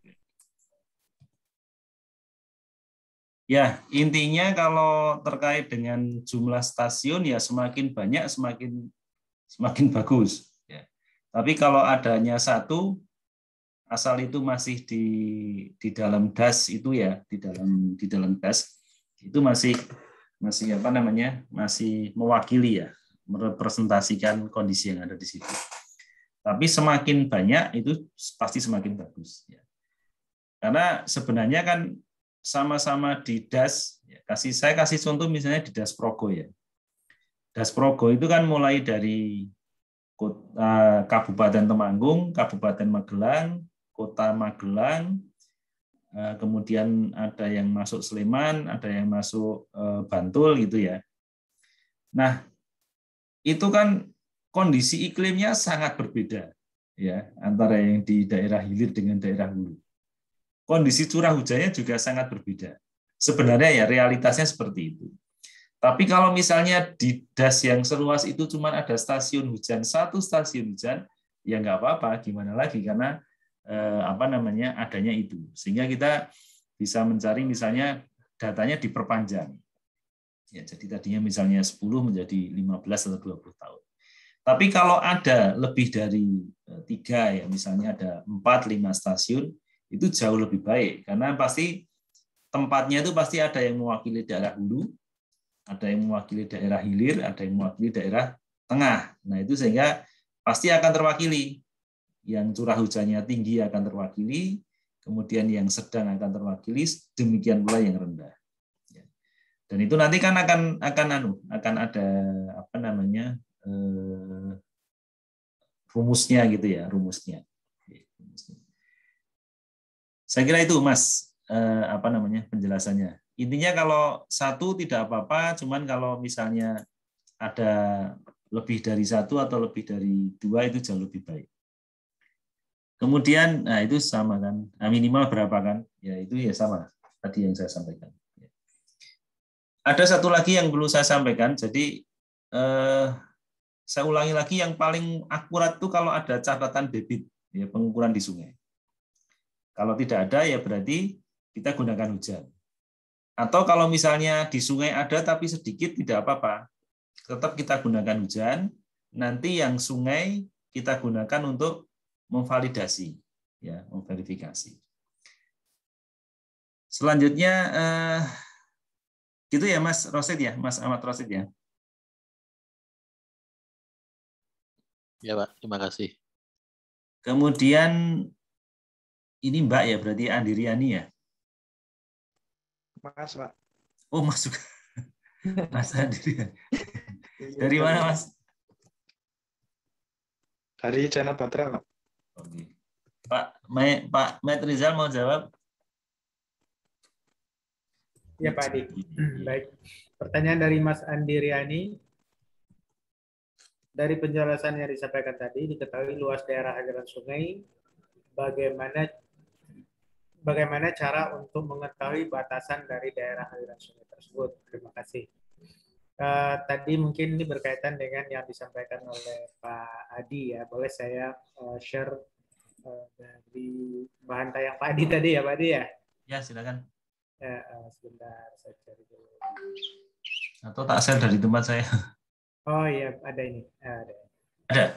Ya, intinya kalau terkait dengan jumlah stasiun ya semakin banyak semakin bagus. Ya. Tapi kalau adanya satu, asal itu masih di dalam das itu ya, di dalam das itu masih apa namanya, masih mewakili ya, merepresentasikan kondisi yang ada di situ. Tapi semakin banyak itu pasti semakin bagus. Ya. Karena sebenarnya kan sama-sama di das. Ya, saya kasih contoh misalnya di Das Progo ya. Das Progo itu kan mulai dari Kabupaten Temanggung, Kabupaten Magelang, Kota Magelang, kemudian ada yang masuk Sleman, ada yang masuk Bantul gitu ya. Nah, itu kan kondisi iklimnya sangat berbeda. ya, antara yang di daerah hilir dengan daerah hulu. Kondisi curah hujannya juga sangat berbeda. Sebenarnya ya realitasnya seperti itu. Tapi kalau misalnya di das yang seluas itu cuma ada stasiun hujan, satu stasiun hujan, ya nggak apa-apa, gimana lagi, karena adanya itu. Sehingga kita bisa mencari misalnya datanya diperpanjang. Ya, jadi tadinya misalnya 10 menjadi 15 atau 20 tahun. Tapi kalau ada lebih dari 3, ya misalnya ada 4, 5 stasiun, itu jauh lebih baik. Karena pasti tempatnya itu pasti ada yang mewakili daerah hulu, ada yang mewakili daerah hilir, ada yang mewakili daerah tengah. Nah, itu sehingga pasti akan terwakili. Yang curah hujannya tinggi akan terwakili, kemudian yang sedang akan terwakili, demikian pula yang rendah. Dan itu nanti kan akan ada rumusnya gitu ya, rumusnya. Saya kira itu Mas penjelasannya. Intinya kalau satu tidak apa-apa, cuman kalau misalnya ada lebih dari satu atau lebih dari 2 itu jauh lebih baik. Kemudian, nah itu sama kan, minimal berapa kan? Ya itu ya sama tadi yang saya sampaikan. Ada satu lagi yang perlu saya sampaikan. Jadi saya ulangi lagi, yang paling akurat itu kalau ada catatan debit, ya, pengukuran di sungai. Kalau tidak ada ya berarti kita gunakan hujan. Atau kalau misalnya di sungai ada tapi sedikit, tidak apa-apa. Tetap kita gunakan hujan, nanti yang sungai kita gunakan untuk memvalidasi, ya, memverifikasi. Selanjutnya, gitu ya Mas Rosid ya, Mas Ahmad Rosid ya. Ya Pak, terima kasih. Kemudian ini Mbak ya, berarti Andiriani ya. Mas, Pak. Oh, Mas juga. Mas Andiriani. Dari mana Mas? Dari channel Batra, Pak. Oke. Pak Matt Rizal mau jawab? Ya Pak Adi. Baik. Pertanyaan dari Mas Andiriani. Dari penjelasan yang disampaikan tadi, diketahui luas daerah aliran sungai, bagaimana cara untuk mengetahui batasan dari daerah aliran sungai tersebut. Terima kasih. Tadi mungkin ini berkaitan dengan yang disampaikan oleh Pak Adi ya. Boleh saya share dari bahan tayang Pak Adi tadi ya, Pak Adi ya? Ya, silakan. Sebentar, saya cari dulu. Atau tak share dari tempat saya. Oh iya, ada ini. Ada. Ada.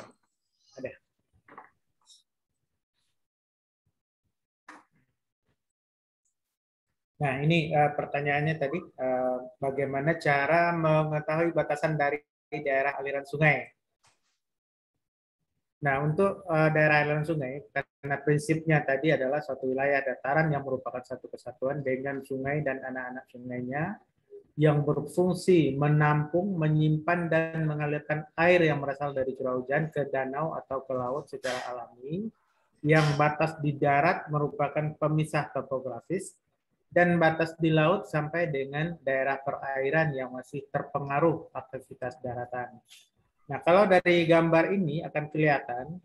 Nah, ini pertanyaannya tadi, bagaimana cara mengetahui batasan dari daerah aliran sungai? Nah, untuk daerah aliran sungai, karena prinsipnya tadi adalah suatu wilayah dataran yang merupakan satu kesatuan dengan sungai dan anak-anak sungainya yang berfungsi menampung, menyimpan, dan mengalirkan air yang berasal dari curah hujan ke danau atau ke laut secara alami, yang batas di darat merupakan pemisah topografis, dan batas di laut sampai dengan daerah perairan yang masih terpengaruh aktivitas daratan. Nah, kalau dari gambar ini akan kelihatan,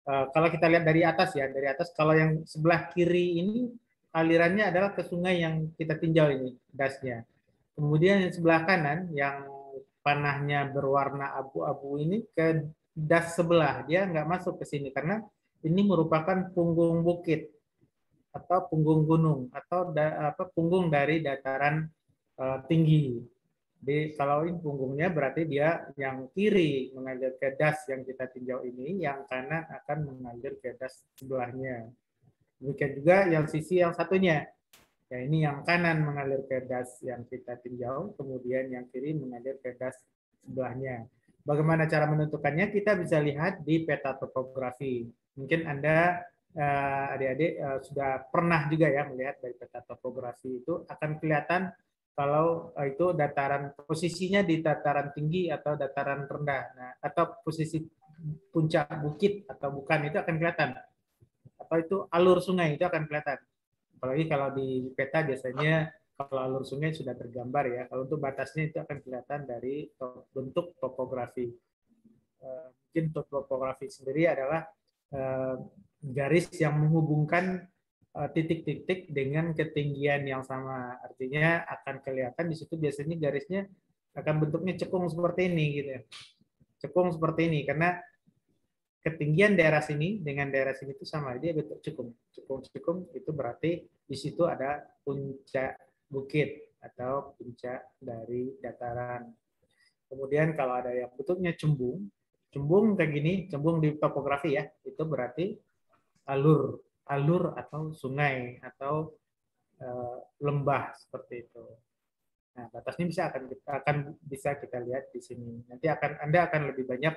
kalau kita lihat dari atas ya, dari atas, kalau yang sebelah kiri ini alirannya adalah ke sungai yang kita tinjau ini, dasnya. Kemudian yang sebelah kanan, yang panahnya berwarna abu-abu ini ke das sebelah, dia nggak masuk ke sini karena ini merupakan punggung bukit atau punggung gunung atau punggung dari dataran tinggi. Jadi kalau ini punggungnya berarti dia yang kiri mengalir ke das yang kita tinjau ini, yang kanan akan mengalir ke das sebelahnya. Demikian juga yang sisi yang satunya. Ya, ini yang kanan mengalir ke das yang kita tinjau, kemudian yang kiri mengalir ke das sebelahnya. Bagaimana cara menentukannya? Kita bisa lihat di peta topografi. Mungkin Anda adik-adik sudah pernah juga ya melihat dari peta topografi itu akan kelihatan kalau itu dataran, posisinya di dataran tinggi atau dataran rendah, nah, atau posisi puncak bukit atau bukan, itu akan kelihatan. Atau itu alur sungai itu akan kelihatan. Apalagi kalau di peta biasanya kalau alur sungai sudah tergambar ya. Kalau untuk batasnya itu akan kelihatan dari bentuk topografi. Mungkin topografi sendiri adalah garis yang menghubungkan titik-titik dengan ketinggian yang sama. Artinya akan kelihatan di situ biasanya garisnya akan bentuknya cekung seperti ini gitu ya. Cekung seperti ini karena ketinggian daerah sini dengan daerah sini itu sama, dia bentuk cekung. Cekung itu berarti di situ ada puncak bukit atau puncak dari dataran. Kemudian kalau ada yang bentuknya cembung kayak gini, cembung di topografi ya, itu berarti alur atau sungai atau lembah seperti itu. Nah, batasnya akan bisa kita lihat di sini. Nanti Anda akan lebih banyak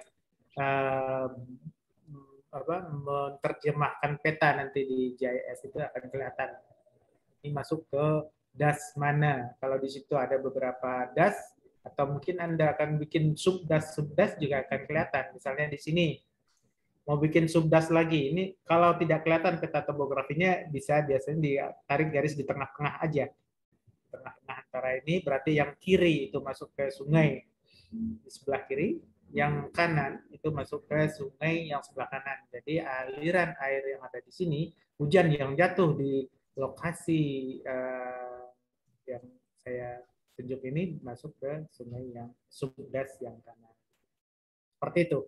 menerjemahkan peta nanti di GIS, itu akan kelihatan. Ini masuk ke das mana. Kalau di situ ada beberapa das, atau mungkin Anda akan bikin subdas juga akan kelihatan. Misalnya di sini mau bikin subdas lagi. Ini kalau tidak kelihatan peta topografinya biasanya ditarik garis di tengah-tengah aja. Tengah-tengah antara ini berarti yang kiri itu masuk ke sungai di sebelah kiri, yang kanan itu masuk ke sungai yang sebelah kanan. Jadi aliran air yang ada di sini, hujan yang jatuh di lokasi yang saya tunjuk ini masuk ke sungai yang subdas yang kanan. Seperti itu.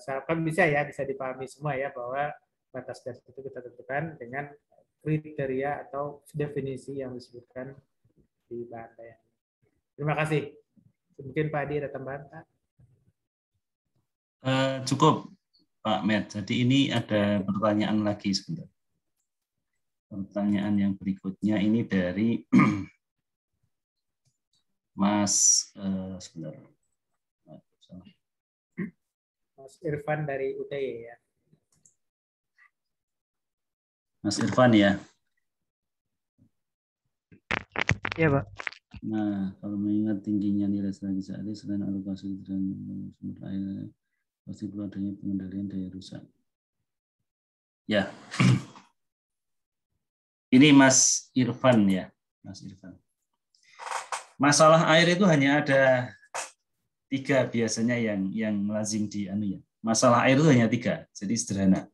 Saya harapkan bisa dipahami semua ya, bahwa batas das itu kita tentukan dengan kriteria atau definisi yang disebutkan di bahan daya. Terima kasih. Mungkin Pak Adi ada tambahan, Pak? Cukup, Pak Med. Jadi ini ada pertanyaan lagi sebentar. Pertanyaan yang berikutnya ini dari Mas sebentar. Mas Irfan dari UTY ya. Mas Irfan ya. Iya, Pak. Nah, kalau mengingat tingginya nilai strategi saat ini, selain alokasi dan sumber air, pasti perlu adanya pengendalian daya rusak. Ya, ini Mas Irfan ya, Mas Irfan. Masalah air itu hanya ada 3 biasanya yang lazim ya. Masalah air itu hanya 3, jadi sederhana.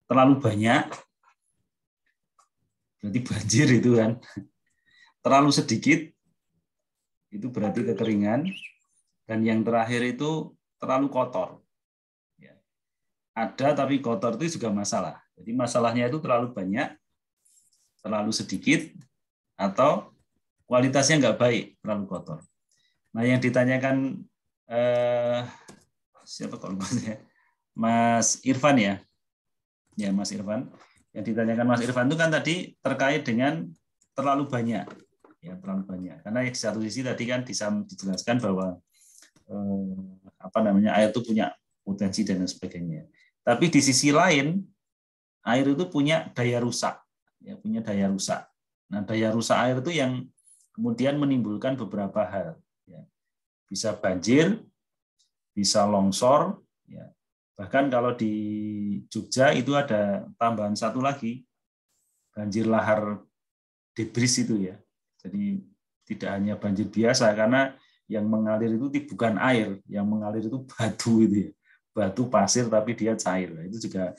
Terlalu banyak, berarti banjir itu kan. Terlalu sedikit, itu berarti kekeringan. Dan yang terakhir itu terlalu kotor. Ya. Ada tapi kotor itu juga masalah. Jadi masalahnya itu terlalu banyak, terlalu sedikit, atau kualitasnya nggak baik, terlalu kotor. Nah, yang ditanyakan siapa kalau Mas Irfan ya? Ya, Mas Irfan. Yang ditanyakan Mas Irfan itu kan tadi terkait dengan terlalu banyak. Ya, terlalu banyak. Karena di satu sisi tadi kan bisa dijelaskan bahwa air itu punya potensi dan sebagainya. Tapi di sisi lain, air itu punya daya rusak. Ya, punya daya rusak. Nah, daya rusak air itu yang kemudian menimbulkan beberapa hal. Ya. Bisa banjir, bisa longsor, ya. Bahkan kalau di Jogja itu ada tambahan satu lagi, banjir lahar debris itu ya. Jadi tidak hanya banjir biasa, karena yang mengalir itu bukan air, yang mengalir itu batu itu ya. Batu pasir tapi dia cair. Itu juga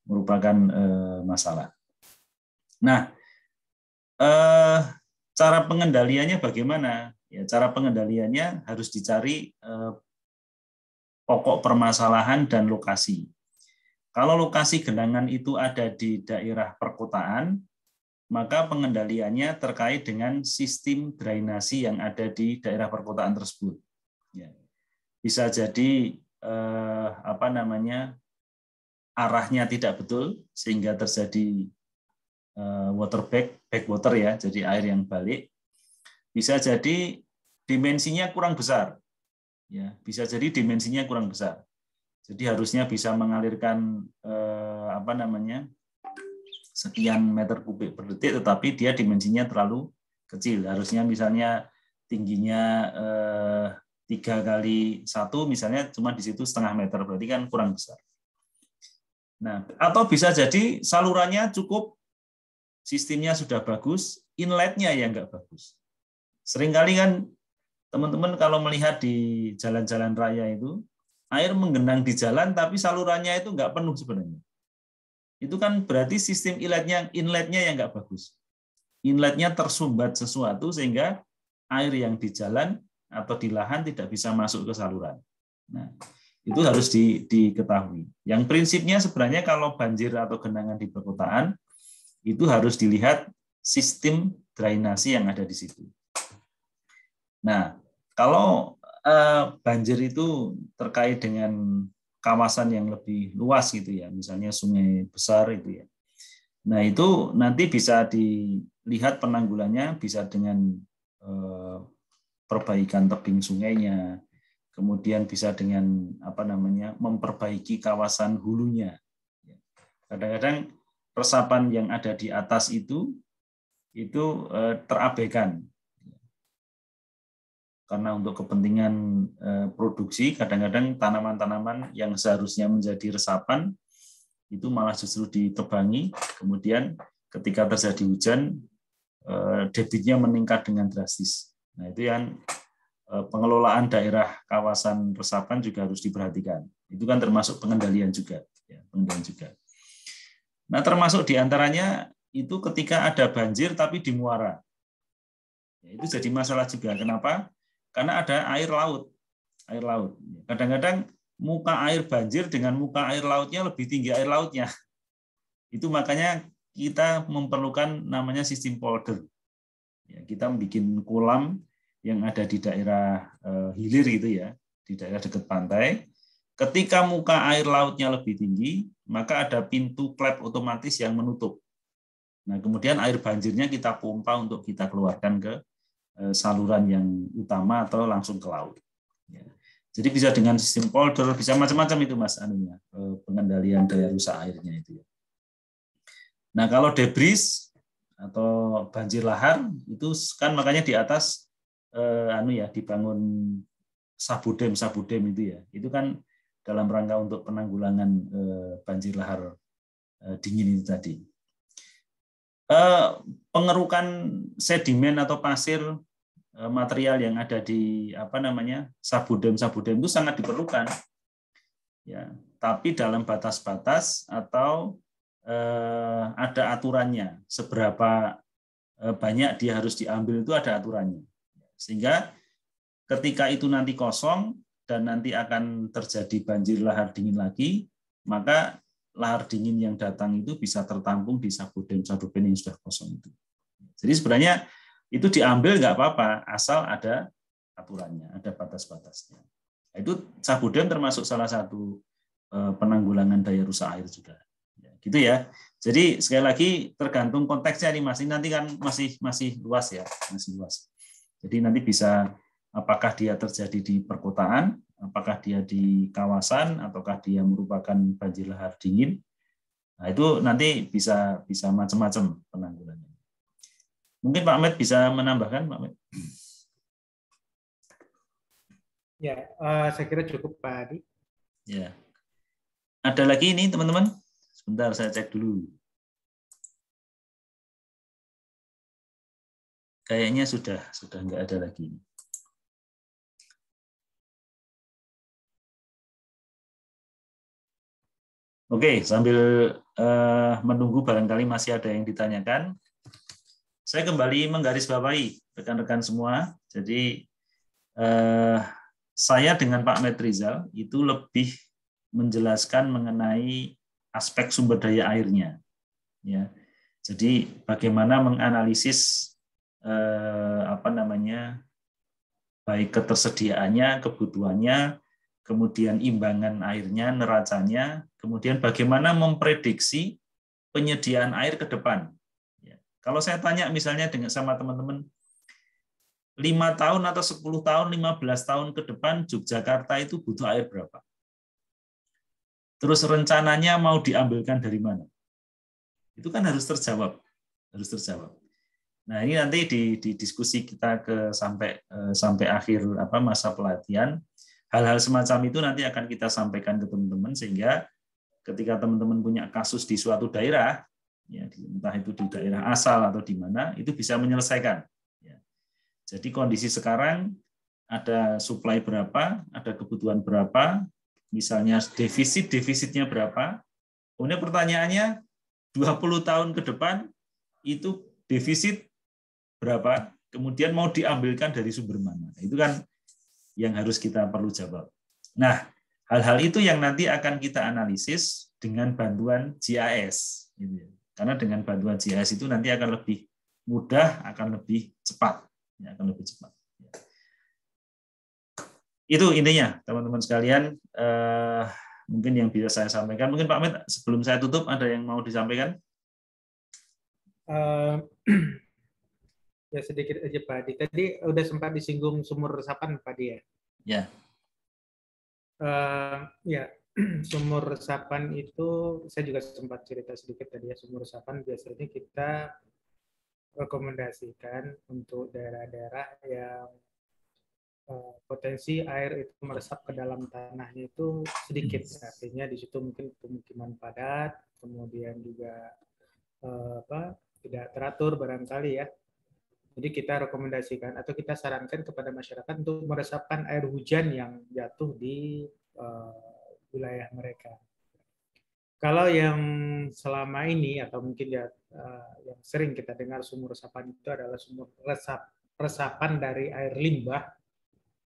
merupakan masalah. Nah, cara pengendaliannya bagaimana? Ya, cara pengendaliannya harus dicari pokok permasalahan dan lokasi. Kalau lokasi genangan itu ada di daerah perkotaan, maka pengendaliannya terkait dengan sistem drainasi yang ada di daerah perkotaan tersebut. Ya. Bisa jadi arahnya tidak betul sehingga terjadi backwater ya, jadi air yang balik. Bisa jadi dimensinya kurang besar. Ya, bisa jadi dimensinya kurang besar. Jadi harusnya bisa mengalirkan sekian meter kubik per detik, tetapi dia dimensinya terlalu kecil. Harusnya misalnya tingginya 3x1, misalnya cuma di situ setengah meter, berarti kan kurang besar. Nah, atau bisa jadi salurannya cukup, sistemnya sudah bagus, inletnya yang nggak bagus. Seringkali kan teman-teman kalau melihat di jalan-jalan raya itu, air menggenang di jalan tapi salurannya itu nggak penuh sebenarnya. Itu kan berarti sistem inletnya yang nggak bagus. Inletnya tersumbat sesuatu sehingga air yang di jalan atau di lahan tidak bisa masuk ke saluran. Nah, itu harus diketahui. Yang prinsipnya sebenarnya kalau banjir atau genangan di perkotaan, itu harus dilihat sistem drainasi yang ada di situ. Nah, kalau banjir itu terkait dengan kawasan yang lebih luas gitu ya, misalnya sungai besar itu ya. Nah, itu nanti bisa dilihat penanggulannya bisa dengan perbaikan tebing sungainya, kemudian bisa dengan memperbaiki kawasan hulunya. Kadang-kadang resapan yang ada di atas itu terabaikan. Karena untuk kepentingan produksi, kadang-kadang tanaman-tanaman yang seharusnya menjadi resapan itu malah justru ditebangi, kemudian ketika terjadi hujan, debitnya meningkat dengan drastis. Nah, itu yang pengelolaan daerah kawasan resapan juga harus diperhatikan. Itu kan termasuk pengendalian juga. Ya, pengendalian juga. Nah, termasuk diantaranya itu ketika ada banjir tapi di muara. Ya, itu jadi masalah juga. Kenapa? Karena ada air laut. Air laut. Kadang-kadang muka air banjir dengan muka air lautnya lebih tinggi air lautnya. Itu makanya kita memerlukan namanya sistem polder. Ya, kita bikin kolam yang ada di daerah hilir gitu ya, di daerah dekat pantai. Ketika muka air lautnya lebih tinggi, maka ada pintu klep otomatis yang menutup. Nah, kemudian air banjirnya kita pompa untuk kita keluarkan ke saluran yang utama atau langsung ke laut. Ya. Jadi bisa dengan sistem polder, bisa macam-macam itu Mas pengendalian daya rusak airnya itu. Nah, kalau debris atau banjir lahar itu kan makanya di atas dibangun sabudem itu ya. Itu kan dalam rangka untuk penanggulangan banjir lahar dingin itu tadi. Pengerukan sedimen atau pasir material yang ada di sabudem itu sangat diperlukan. Ya, tapi dalam batas-batas atau ada aturannya. Seberapa banyak dia harus diambil itu ada aturannya. Sehingga ketika itu nanti kosong dan nanti akan terjadi banjir lahar dingin lagi, maka lahar dingin yang datang itu bisa tertampung di sabudem yang sudah kosong itu. Jadi sebenarnya itu diambil nggak apa-apa, asal ada aturannya, ada batas-batasnya. Itu sabudem termasuk salah satu penanggulangan daya rusak air juga. Ya, gitu ya. Jadi sekali lagi tergantung konteksnya nih Mas. Ini nanti kan masih luas ya, masih luas. Jadi nanti bisa apakah dia terjadi di perkotaan, apakah dia di kawasan, ataukah dia merupakan banjir lahar dingin. Nah, itu nanti bisa macam-macam penanggulangannya. Mungkin Pak Ahmed bisa menambahkan, Pak Ahmed. Ya, saya kira cukup Pak Adi. Ya. Ada lagi ini teman-teman? Sebentar saya cek dulu. Kayaknya sudah nggak ada lagi. Oke, sambil menunggu barangkali masih ada yang ditanyakan, saya kembali menggarisbawahi rekan-rekan semua. Jadi saya dengan Pak Ahmed Rizal itu lebih menjelaskan mengenai aspek sumber daya airnya. Ya, jadi bagaimana menganalisis baik ketersediaannya, kebutuhannya, kemudian imbangan airnya, neracanya, kemudian bagaimana memprediksi penyediaan air ke depan. Ya. Kalau saya tanya misalnya sama teman-teman, 5 tahun atau 10 tahun, 15 tahun ke depan Yogyakarta itu butuh air berapa? Terus rencananya mau diambilkan dari mana? Itu kan harus terjawab. Nah, ini nanti di diskusi kita sampai akhir masa pelatihan. Hal-hal semacam itu nanti akan kita sampaikan ke teman-teman sehingga ketika teman-teman punya kasus di suatu daerah, ya, entah itu di daerah asal atau di mana, itu bisa menyelesaikan. Ya. Jadi kondisi sekarang ada suplai berapa, ada kebutuhan berapa, misalnya defisitnya berapa. Kemudian pertanyaannya 20 tahun ke depan itu defisit berapa, kemudian mau diambilkan dari sumber mana. Itu kan yang harus kita perlu jawab. Nah, hal-hal itu yang nanti akan kita analisis dengan bantuan GIS. Karena dengan bantuan GIS itu nanti akan lebih mudah, akan lebih cepat. Akan lebih cepat. Itu intinya, teman-teman sekalian. Mungkin yang bisa saya sampaikan. Mungkin Pak Met, sebelum saya tutup, ada yang mau disampaikan? Ya sedikit aja Pak Adi. Tadi udah sempat disinggung sumur resapan Pak Adi ya? Ya. Ya, sumur resapan itu saya juga sempat cerita sedikit tadi ya. Sumur resapan biasanya kita rekomendasikan untuk daerah-daerah yang potensi air itu meresap ke dalam tanahnya itu sedikit. Artinya di situ mungkin pemukiman padat, kemudian juga tidak teratur barangkali ya. Jadi kita rekomendasikan atau kita sarankan kepada masyarakat untuk meresapkan air hujan yang jatuh di wilayah mereka. Kalau yang selama ini atau mungkin ya yang sering kita dengar sumur resapan itu adalah sumur resapan dari air limbah,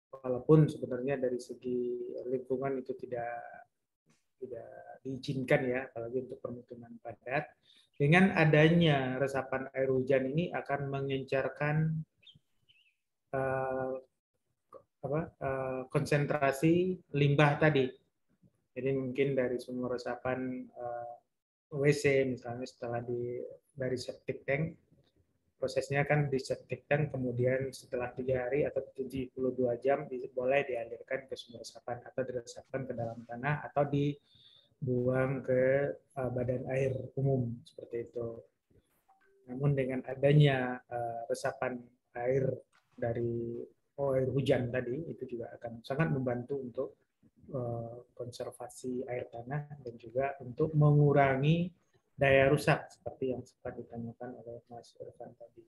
walaupun sebenarnya dari segi lingkungan itu tidak diizinkan ya, apalagi untuk permukiman padat. Dengan adanya resapan air hujan ini akan mengencarkan konsentrasi limbah tadi. Jadi mungkin dari sumur resapan WC misalnya setelah dari septic tank, prosesnya kan di septic tank, kemudian setelah 3 hari atau 72 jam boleh dialirkan ke sumur resapan atau diresapkan ke dalam tanah atau dibuang ke badan air umum seperti itu. Namun dengan adanya resapan air dari air hujan tadi itu juga akan sangat membantu untuk konservasi air tanah dan juga untuk mengurangi daya rusak seperti yang sempat ditanyakan oleh Mas Irfan tadi.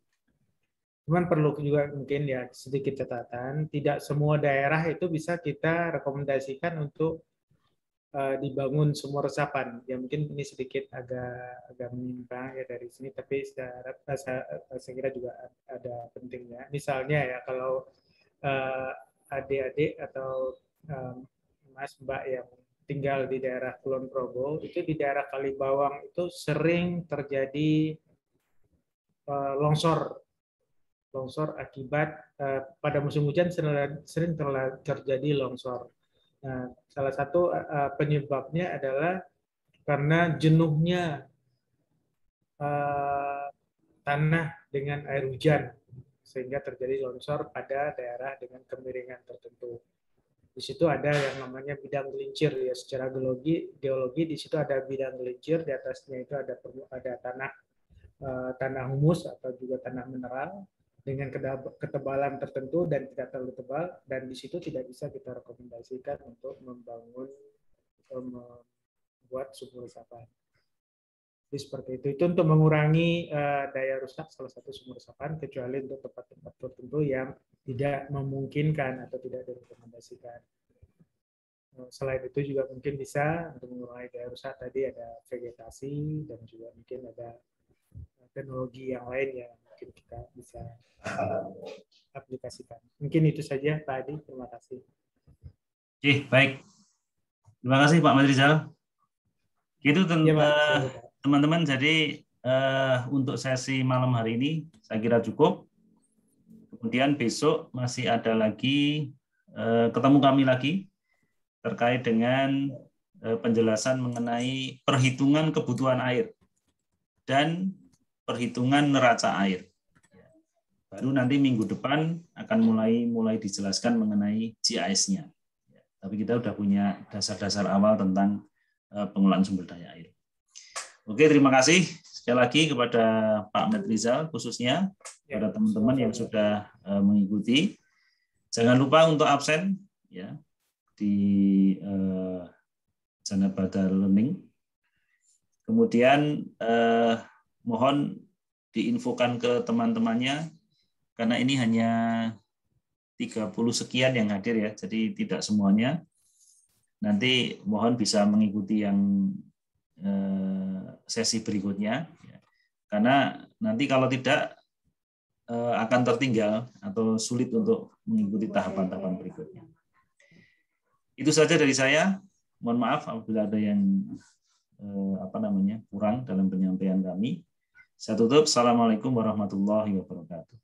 Cuman perlu juga mungkin ya sedikit catatan, tidak semua daerah itu bisa kita rekomendasikan untuk dibangun sumur resapan. Ya mungkin ini sedikit agak menyimpang ya dari sini, tapi saya kira juga ada pentingnya. Misalnya ya kalau adik-adik atau Mas Mbak yang tinggal di daerah Kulon Progo, itu di daerah Kalibawang itu sering terjadi longsor akibat pada musim hujan sering terjadi longsor. Nah, salah satu penyebabnya adalah karena jenuhnya tanah dengan air hujan sehingga terjadi longsor pada daerah dengan kemiringan tertentu. Di situ ada yang namanya bidang gelincir ya, secara geologi di situ ada bidang gelincir, di atasnya itu ada tanah humus atau juga tanah mineral dengan ketebalan tertentu dan tidak terlalu tebal, dan di situ tidak bisa kita rekomendasikan untuk membuat sumur resapan. Jadi seperti itu. Itu untuk mengurangi daya rusak salah satu sumur resapan, kecuali untuk tempat-tempat tertentu yang tidak memungkinkan atau tidak direkomendasikan. Selain itu juga mungkin bisa untuk mengurangi daya rusak tadi ada vegetasi dan juga mungkin ada teknologi yang lain yang mungkin kita bisa aplikasikan. Mungkin itu saja Pak Adi. Terima kasih. Oke, baik. Terima kasih Pak Madrizal. Itu teman-teman, jadi untuk sesi malam hari ini saya kira cukup. Kemudian besok masih ada lagi ketemu kami lagi terkait dengan penjelasan mengenai perhitungan kebutuhan air dan perhitungan neraca air. Baru nanti minggu depan akan mulai dijelaskan mengenai GIS-nya. Tapi kita sudah punya dasar-dasar awal tentang pengelolaan sumber daya air. Oke, terima kasih sekali lagi kepada Pak Madrizal khususnya, kepada teman-teman yang sudah mengikuti. Jangan lupa untuk absen ya di Janabada Learning. Kemudian mohon diinfokan ke teman-temannya karena ini hanya 30 sekian yang hadir ya, jadi tidak semuanya. nanti mohon bisa mengikuti yang sesi berikutnya, karena nanti kalau tidak akan tertinggal atau sulit untuk mengikuti tahapan-tahapan berikutnya. Itu saja dari saya. Mohon maaf apabila ada yang kurang dalam penyampaian kami. Saya tutup. Assalamualaikum warahmatullahi wabarakatuh.